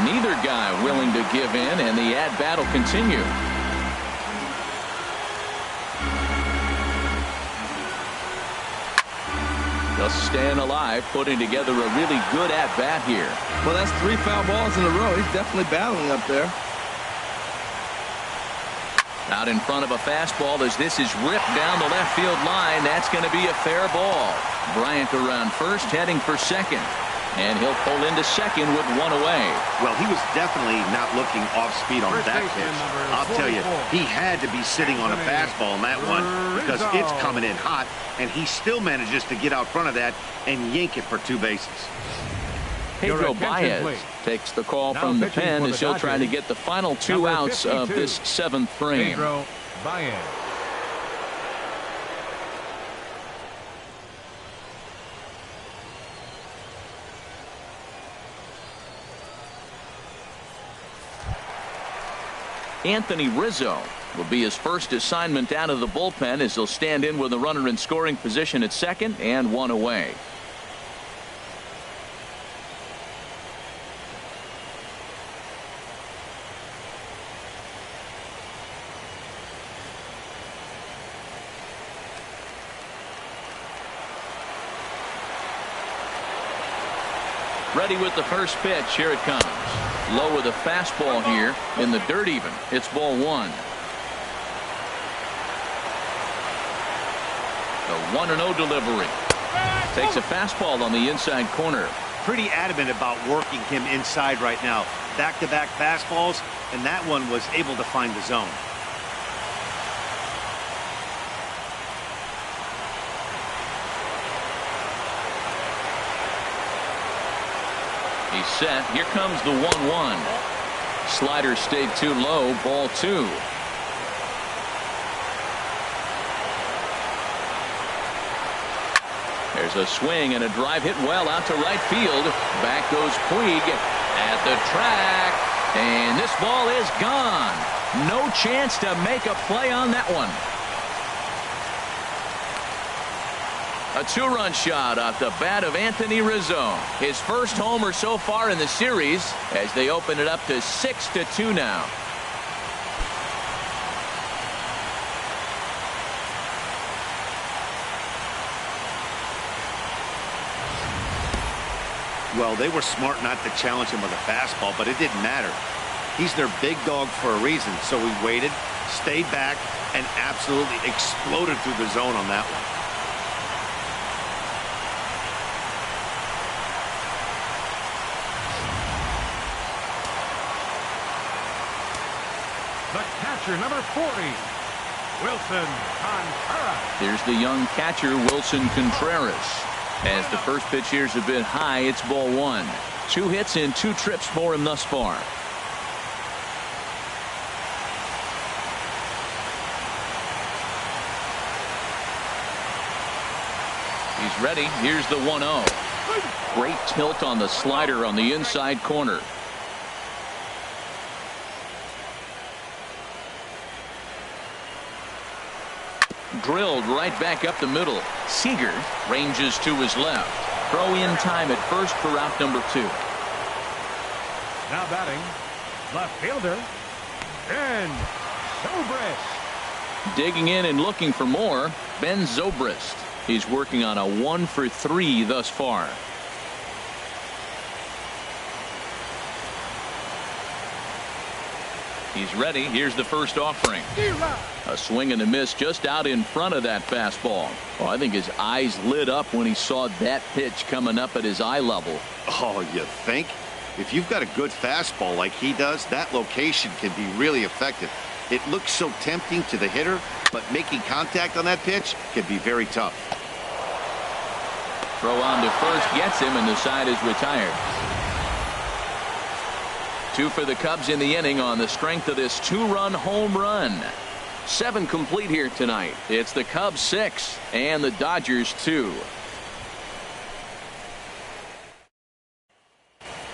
Neither guy willing to give in, and the at-bat will continue. Just staying alive, putting together a really good at-bat here. Well, that's 3 foul balls in a row. He's definitely battling up there. Out in front of a fastball as this is ripped down the left field line. That's going to be a fair ball. Bryant around first, heading for second. And he'll pull into second with one away. Well, he was definitely not looking off speed on that pitch. I'll tell you, he had to be sitting on a fastball on that one because it's coming in hot, and he still manages to get out front of that and yank it for 2 bases. Pedro Baez takes the call from the pen as he'll try to get the final 2 outs of this 7th frame. Pedro Baez. Anthony Rizzo will be his first assignment out of the bullpen as he'll stand in with a runner in scoring position at second and 1 away. Ready with the first pitch. Here it comes. Low with a fastball here in the dirt even. It's ball 1. The 1-0 delivery. Takes a fastball on the inside corner. Pretty adamant about working him inside right now. Back-to-back fastballs, and that one was able to find the zone. He's set. Here comes the 1-1. Slider stayed too low. Ball 2. There's a swing and a drive hit well out to right field. Back goes Puig at the track. And this ball is gone. No chance to make a play on that one. A 2-run shot off the bat of Anthony Rizzo. His first homer so far in the series as they open it up to 6-2 now. Well, they were smart not to challenge him with a fastball, but it didn't matter. He's their big dog for a reason, so he waited, stayed back, and absolutely exploded through the zone on that one. The catcher, number 40, Wilson Contreras. Here's the young catcher, Wilson Contreras. As the first pitch here is a bit high, it's ball 1. 2 hits and 2 trips for him thus far. He's ready. Here's the 1-0. Great tilt on the slider on the inside corner. Drilled right back up the middle. Seager ranges to his left. Throw in time at first for out number 2. Now batting, left fielder, Ben Zobrist. Digging in and looking for more, Ben Zobrist. He's working on a 1 for 3 thus far. He's ready. Here's the first offering. A swing and a miss just out in front of that fastball. Well, I think his eyes lit up when he saw that pitch coming up at his eye level. Oh, you think? If you've got a good fastball like he does, that location can be really effective. It looks so tempting to the hitter, but making contact on that pitch can be very tough. Throw on to first gets him, and the side is retired. 2 for the Cubs in the inning on the strength of this 2-run home run. 7 complete here tonight. It's the Cubs 6 and the Dodgers 2.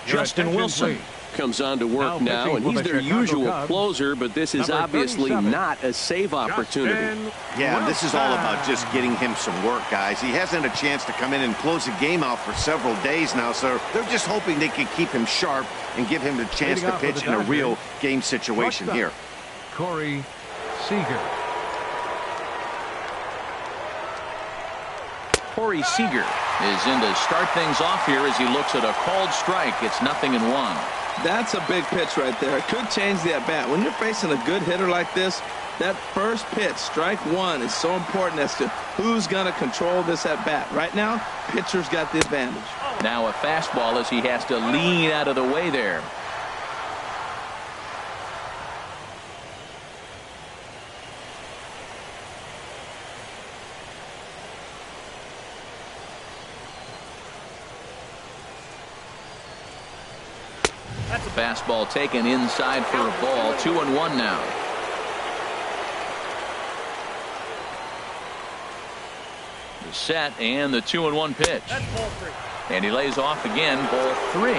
Justin Wilson comes on to work Now now, and pitching he's for the their Chicago usual Cubs, closer, but this is number obviously 37, not a save opportunity. Justin Yeah, this is all about Wilson. just getting him some work, guys. He hasn't had a chance to come in and close the game out for several days now, so they're just hoping they can keep him sharp and give him the chance Leading to off for pitch the in a Dodgers, real game situation here. Corey Seager. Corey Seager is in to start things off here as he looks at a called strike. It's 0-1. That's a big pitch right there. It could change the at-bat. When you're facing a good hitter like this, that first pitch, strike one, is so important as to who's going to control this at-bat. Right now, pitcher's got the advantage. Now a fastball as he has to lean out of the way there. Fastball taken inside for a ball. 2-1 now. The set and the 2-1 pitch. And he lays off again. Ball 3.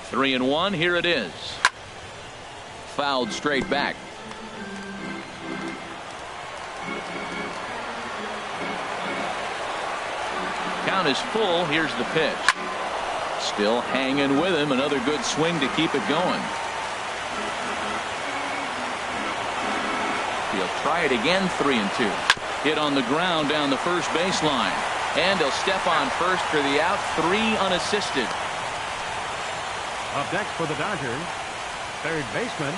Three and one. Here it is. Fouled straight back. Count is full. Here's the pitch. Still hanging with him. Another good swing to keep it going. He'll try it again. 3-2. Hit on the ground down the first baseline. And he'll step on first for the out. 3 unassisted. Up next for the Dodgers, third baseman,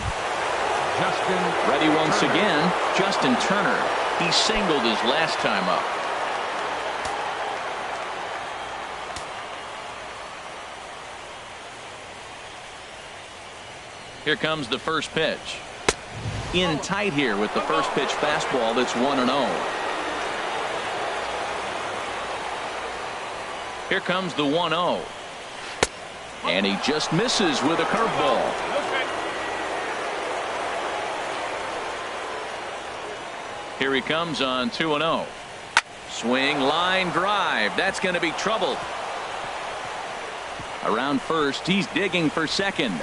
Justin Ready once Turner. again, Justin Turner. He singled his last time up. Here comes the first pitch. In tight here with the first pitch fastball. That's 1-0. Here comes the 1-0. And he just misses with a curveball. Here he comes on 2-0. Swing, line drive. That's going to be trouble. Around first, he's digging for second.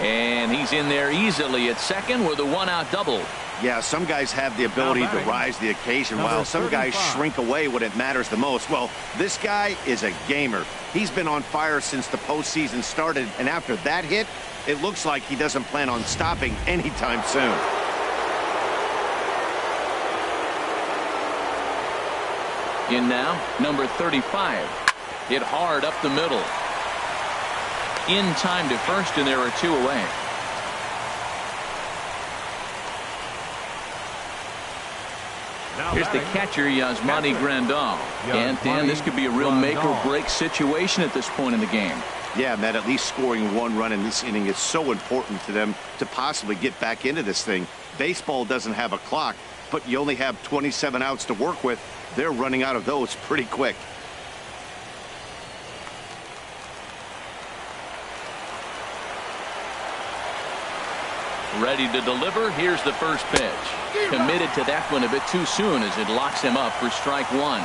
And he's in there easily at second with a 1-out double. Yeah, some guys have the ability to rise the occasion while some guys shrink away when it matters the most. Well, this guy is a gamer. He's been on fire since the postseason started, and after that hit, it looks like he doesn't plan on stopping anytime soon. In now, number 35. Hit hard up the middle. In time to first, and there are 2 away. Here's the catcher, Yasmani Grandal. And Dan, this could be a real make or break situation at this point in the game. Yeah, Matt, at least scoring 1 run in this inning is so important to them to possibly get back into this thing. Baseball doesn't have a clock, but you only have 27 outs to work with. They're running out of those pretty quick. Ready to deliver. Here's the first pitch. Committed to that one a bit too soon as it locks him up for strike 1.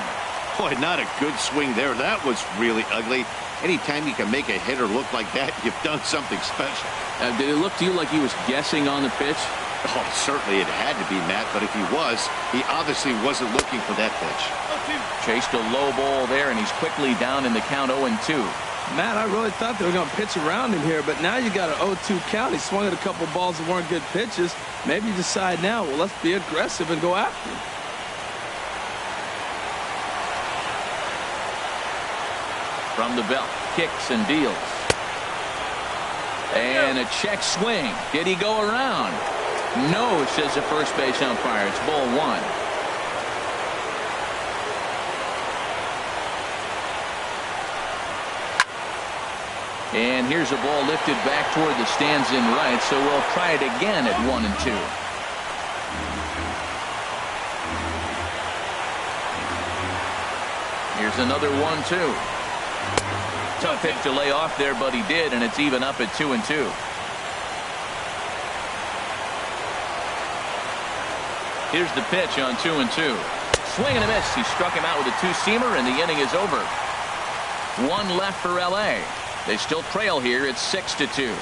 Boy, not a good swing there. That was really ugly. Anytime you can make a hitter look like that, you've done something special. Did it look to you like he was guessing on the pitch? Oh, certainly it had to be, Matt, but if he was, he obviously wasn't looking for that pitch. Chased a low ball there, and he's quickly down in the count 0-2. Matt, I really thought they were going to pitch around him here, but now you got an 0-2 count. He swung at a couple balls that weren't good pitches. Maybe you decide now, well, let's be aggressive and go after him. From the belt, kicks and deals. And a check swing. Did he go around? No, says the first base umpire. It's ball 1. And here's a ball lifted back toward the stands in right, so we'll try it again at 1-2. Here's another 1-2. Tough pitch to lay off there, but he did, and it's even up at 2-2. Here's the pitch on 2-2. Swing and a miss. He struck him out with a two-seamer, and the inning is over. One left for L.A. They still trail here. It's 6-2.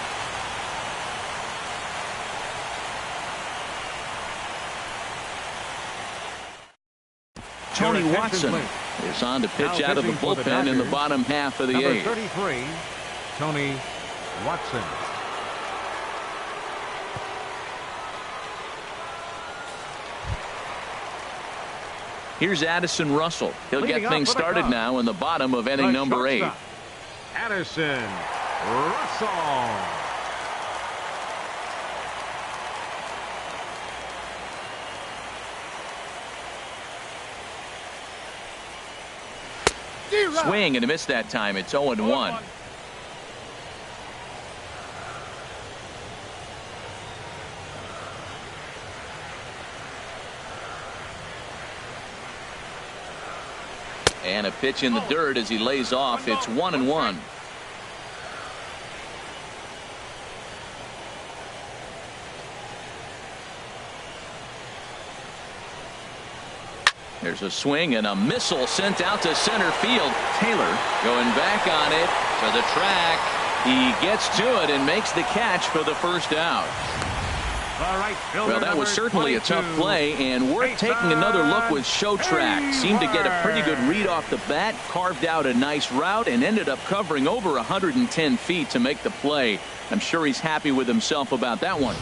Tony Watson is on to pitch out of the bullpen in the bottom half of the Number 8th. 33, Tony Watson. Here's Addison Russell. He'll Leading get off things for the started Cubs, now in the bottom of inning the number 8. shortstop, Addison Russell. Swing and a miss that time. It's 0-1. And a pitch in the dirt as he lays off. It's 1-1. There's a swing and a missile sent out to center field. Taylor going back on it to the track. He gets to it and makes the catch for the first out. Well, that was certainly a tough play, and worth taking another look with Show Track. Seemed to get a pretty good read off the bat, carved out a nice route, and ended up covering over 110 feet to make the play. I'm sure he's happy with himself about that one.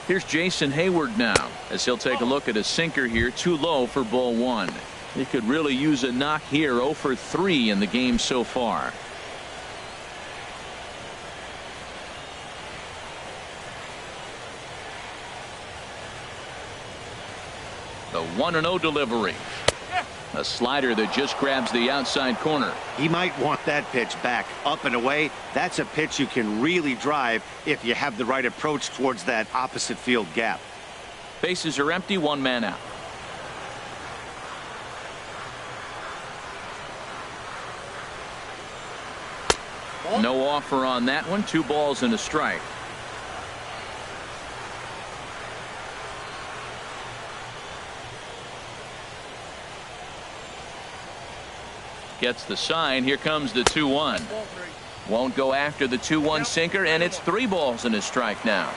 Here's Jason Hayward now, as he'll take a look at a sinker here, too low for ball 1. He could really use a knock here. 0 for 3 in the game so far. The 1-0 delivery. A slider that just grabs the outside corner. He might want that pitch back, up and away. That's a pitch you can really drive if you have the right approach towards that opposite field gap. Bases are empty, one man out. No offer on that one. 2 balls and a strike. Gets the sign. Here comes the 2-1. Won't go after the 2-1 sinker, and it's 3 balls and a strike now.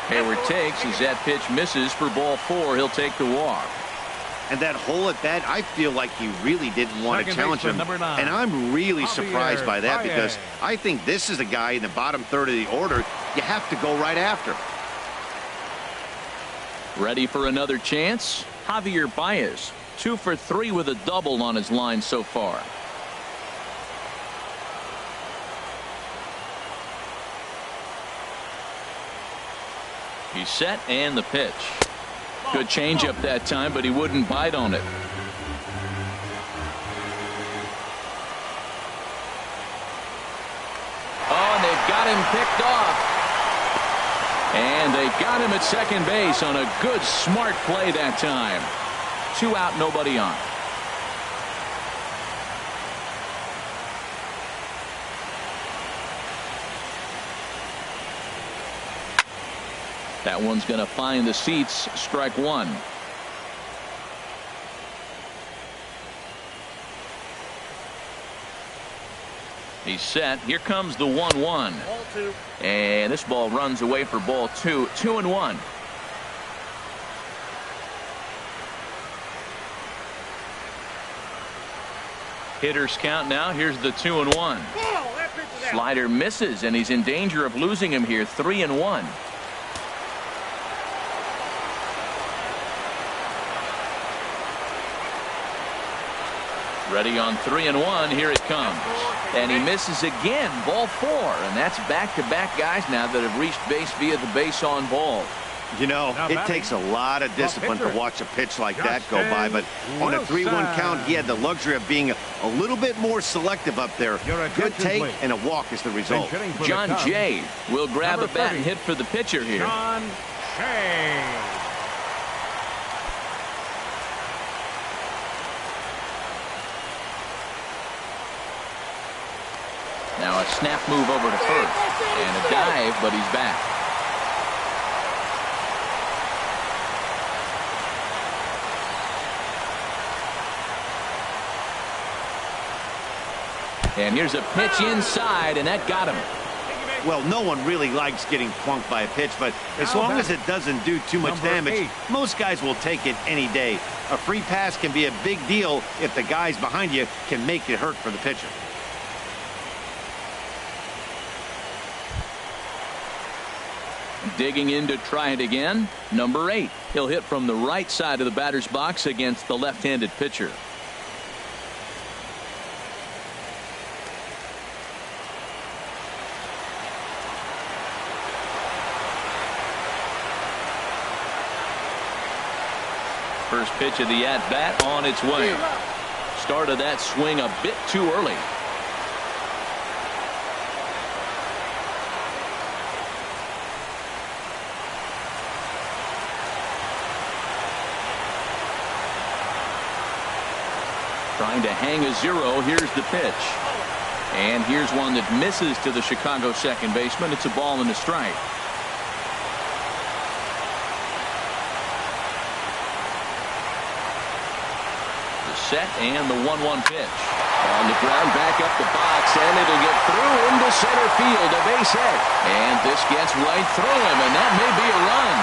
Hayward takes as that pitch misses for ball 4. He'll take the walk. And that hole at bat, I feel like he really didn't want to challenge him. And I'm really surprised by that, because I think this is a guy in the bottom third of the order you have to go right after. Ready for another chance? Javier Baez, 2 for 3 with a double on his line so far. He's set, and the pitch. Good changeup that time, but he wouldn't bite on it. Oh, and they've got him picked off. And they got him at second base on a good, smart play that time. 2 out, nobody on. That one's going to find the seats. Strike 1. He's set. Here comes the 1-1. And this ball runs away for ball 2. 2-1. Hitters count now. Here's the 2-1. Slider misses, and he's in danger of losing him here. 3-1. Ready on 3-1. Here it comes. And he misses again. Ball 4. And that's back-to-back guys now that have reached base via the base on ball. You know, it takes a lot of discipline to watch a pitch like that go by. But on a 3-1 count, he had the luxury of being a little bit more selective up there. Good take and a walk is the result. John Jay will grab a bat and hit for the pitcher here. John Jay. Now a snap move over to first. And a dive, but he's back. And here's a pitch inside, and that got him. Well, no one really likes getting plunked by a pitch, but as long as it doesn't do too much damage, most guys will take it any day. A free pass can be a big deal if the guys behind you can make it hurt for the pitcher. Digging in to try it again, number 8. He'll hit from the right side of the batter's box against the left-handed pitcher. First pitch of the at-bat on its way. Started that swing a bit too early. Trying to hang a 0. Here's the pitch. And here's one that misses to the Chicago second baseman. It's a ball and a strike. Set and the 1-1 pitch. On the ground, back up the box, and it'll get through into center field, a base hit. And this gets right through him, and that may be a run.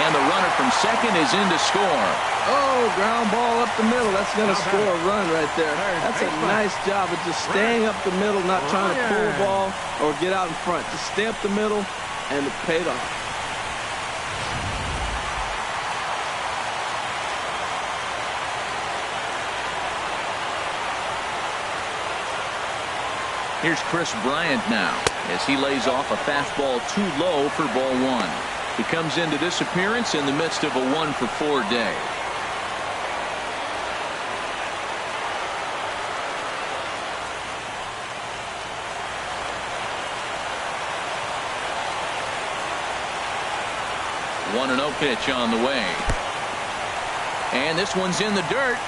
And the runner from second is in to score. Oh, ground ball up the middle. That's going to score a run right there. That's a nice job of just staying up the middle, not trying to pull the ball or get out in front. Just stay up the middle, and it paid off. Here's Chris Bryant now as he lays off a fastball too low for ball 1. He comes into this appearance in the midst of a 1-for-4 day. One 1-0 pitch on the way. And this one's in the dirt.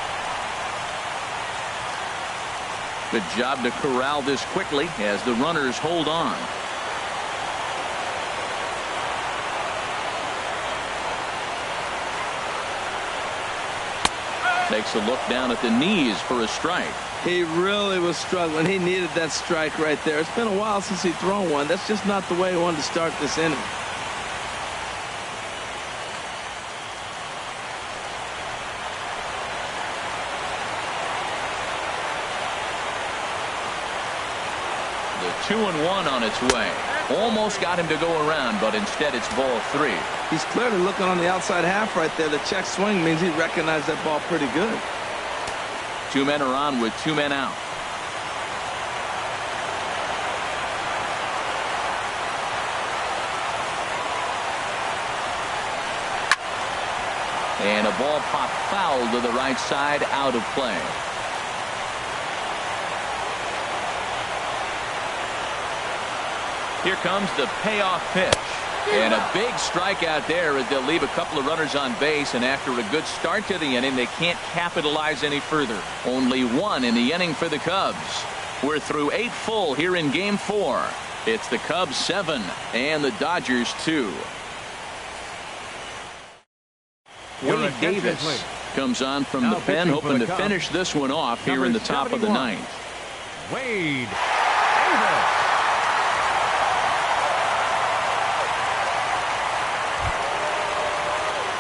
Good job to corral this quickly as the runners hold on. Takes a look down at the knees for a strike. He really was struggling. He needed that strike right there. It's been a while since he's thrown one. That's just not the way he wanted to start this inning. The 2-1 on its way. Almost got him to go around, but instead it's ball 3. He's clearly looking on the outside half right there. The check swing means he recognized that ball pretty good. 2 men are on with 2 men out. And a ball popped foul to the right side, out of play. Here comes the payoff pitch. And a big strikeout there as they'll leave a couple of runners on base, and after a good start to the inning, they can't capitalize any further. Only 1 in the inning for the Cubs. We're through 8 full here in Game 4. It's the Cubs 7 and the Dodgers 2. Wade Davis comes on from the pen, hoping to finish this one off here in the top of the 9th. Wade Davis.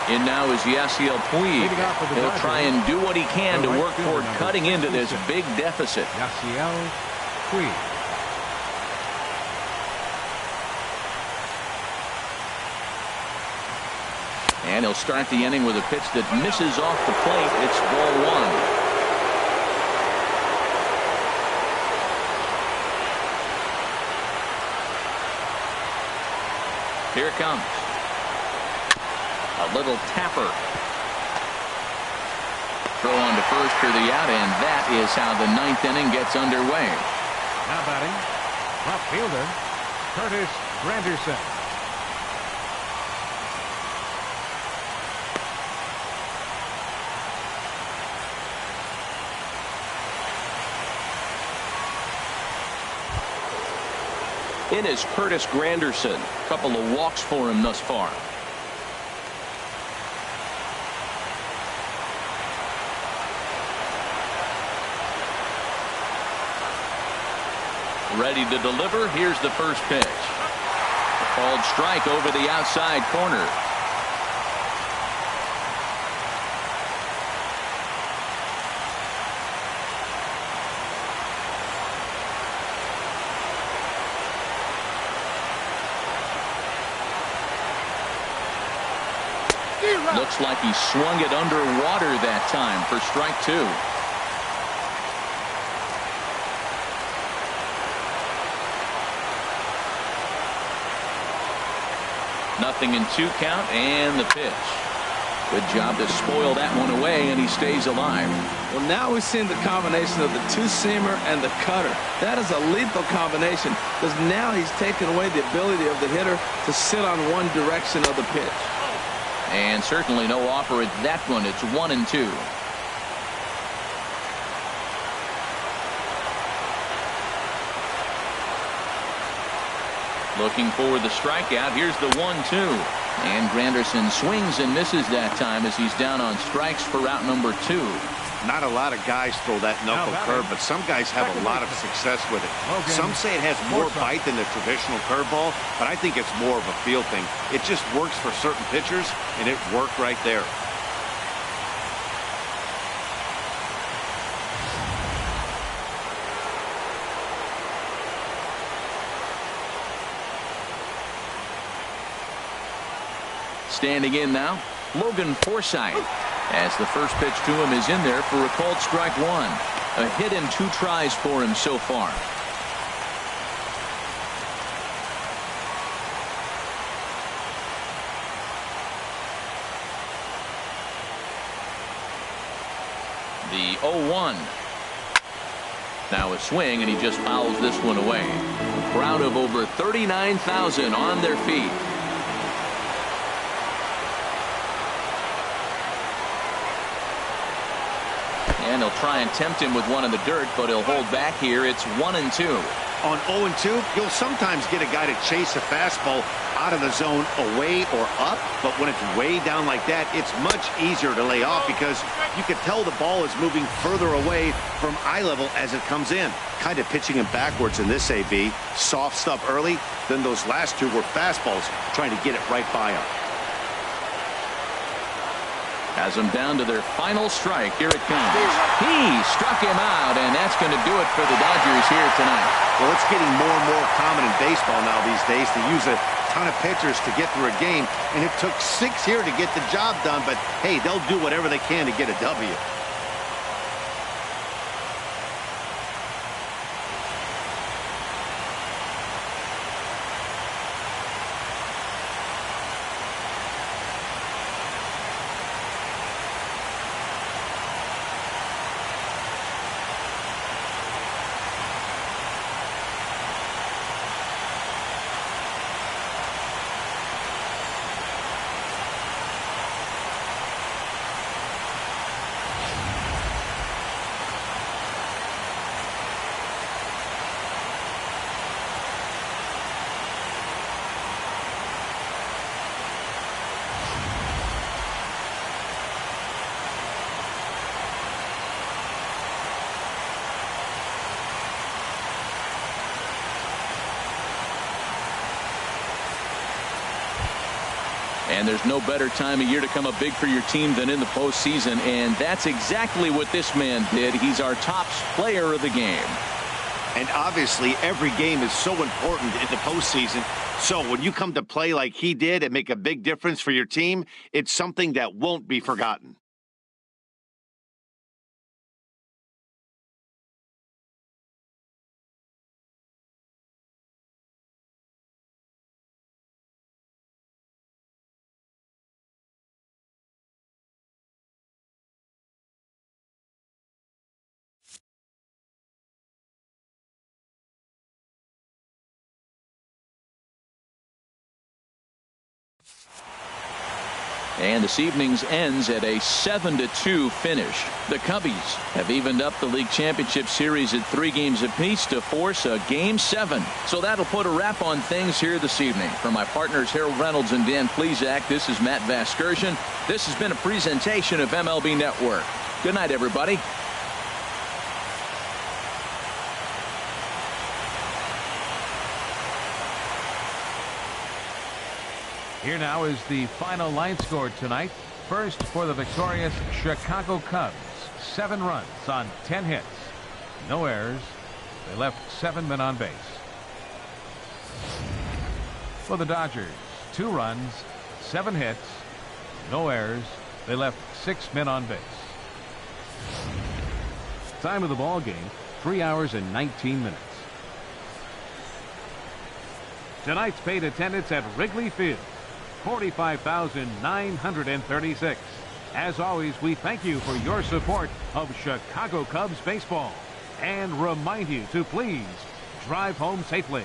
In now is Yasiel Puig. He'll try and do what he can to work toward cutting into this big deficit. Yasiel Puig. And he'll start the inning with a pitch that misses off the plate. It's ball 1. Here it comes. A little tapper. Throw on to first for the out, and that is how the 9th inning gets underway. Now batting, left fielder Curtis Granderson. in is Curtis Granderson. Couple of walks for him thus far. Ready to deliver. Here's the first pitch. A called strike over the outside corner. Looks like he swung it underwater that time for strike two. Nothing in 2 count, and the pitch. Good job to spoil that one away, and he stays alive. Well, now we've seen the combination of the two-seamer and the cutter. That is a lethal combination because now he's taken away the ability of the hitter to sit on one direction of the pitch. And certainly no offer at that one. It's 1-2. Looking for the strikeout. Here's the 1-2. And Granderson swings and misses that time as he's down on strikes for route number 2. Not a lot of guys throw that knuckle curve, but some guys have a lot of success with it. Some say it has more bite than the traditional curveball, but I think it's more of a feel thing. It just works for certain pitchers, and it worked right there. Standing in now, Logan Forsythe, as the first pitch to him is in there for a called strike one. A hit in 2 tries for him so far. The 0-1. Now a swing, and he just fouls this one away. A crowd of over 39,000 on their feet. And he'll try and tempt him with one in the dirt, but he'll hold back here. It's 1-2. On 0-2, you'll sometimes get a guy to chase a fastball out of the zone away or up, but when it's way down like that, it's much easier to lay off because you can tell the ball is moving further away from eye level as it comes in. Kind of pitching him backwards in this AB. Soft stuff early, then those last 2 were fastballs, trying to get it right by him. Has them down to their final strike. Here it comes. He struck him out, and that's going to do it for the Dodgers here tonight. Well, it's getting more and more common in baseball now these days to use a ton of pitchers to get through a game, and it took 6 here to get the job done, but hey, they'll do whatever they can to get a W. And there's no better time of year to come up big for your team than in the postseason, and that's exactly what this man did. He's our top player of the game. And obviously, every game is so important in the postseason. So when you come to play like he did and make a big difference for your team, it's something that won't be forgotten. And this evening's ends at a 7-2 finish. The Cubbies have evened up the league championship series at 3 games apiece to force a Game 7. So that'll put a wrap on things here this evening. For my partners Harold Reynolds and Dan Plesac, this is Matt Vasgersian. This has been a presentation of MLB Network. Good night, everybody. Here now is the final line score tonight. First for the victorious Chicago Cubs. 7 runs on 10 hits. No errors. They left 7 men on base. For the Dodgers, 2 runs, 7 hits. No errors. They left 6 men on base. Time of the ball game, 3 hours and 19 minutes. Tonight's paid attendance at Wrigley Field, 45,936. As always, we thank you for your support of Chicago Cubs baseball and remind you to please drive home safely.